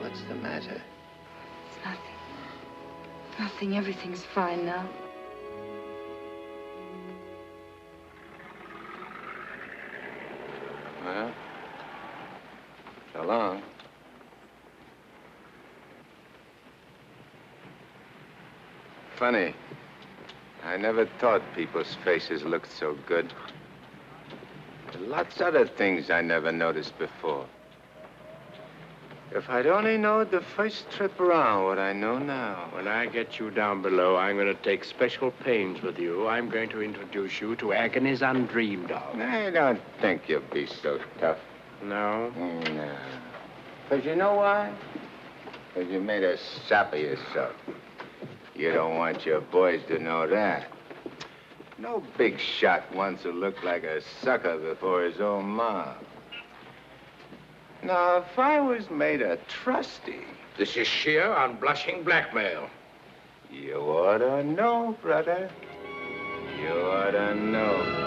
What's the matter? It's nothing. Nothing. Everything's fine now. Well, so long. Funny. I never thought people's faces looked so good. There are lots other things I never noticed before. If I'd only known the first trip around what I know now. When I get you down below, I'm going to take special pains with you. I'm going to introduce you to agonies undreamed of. I don't think you'll be so tough. No? No. Because you know why? Because you made a sap of yourself. You don't want your boys to know that. No big shot wants to look like a sucker before his own mom. Now, if I was made a trustee... This is sheer, unblushing blackmail. You ought to know, brother. You ought to know.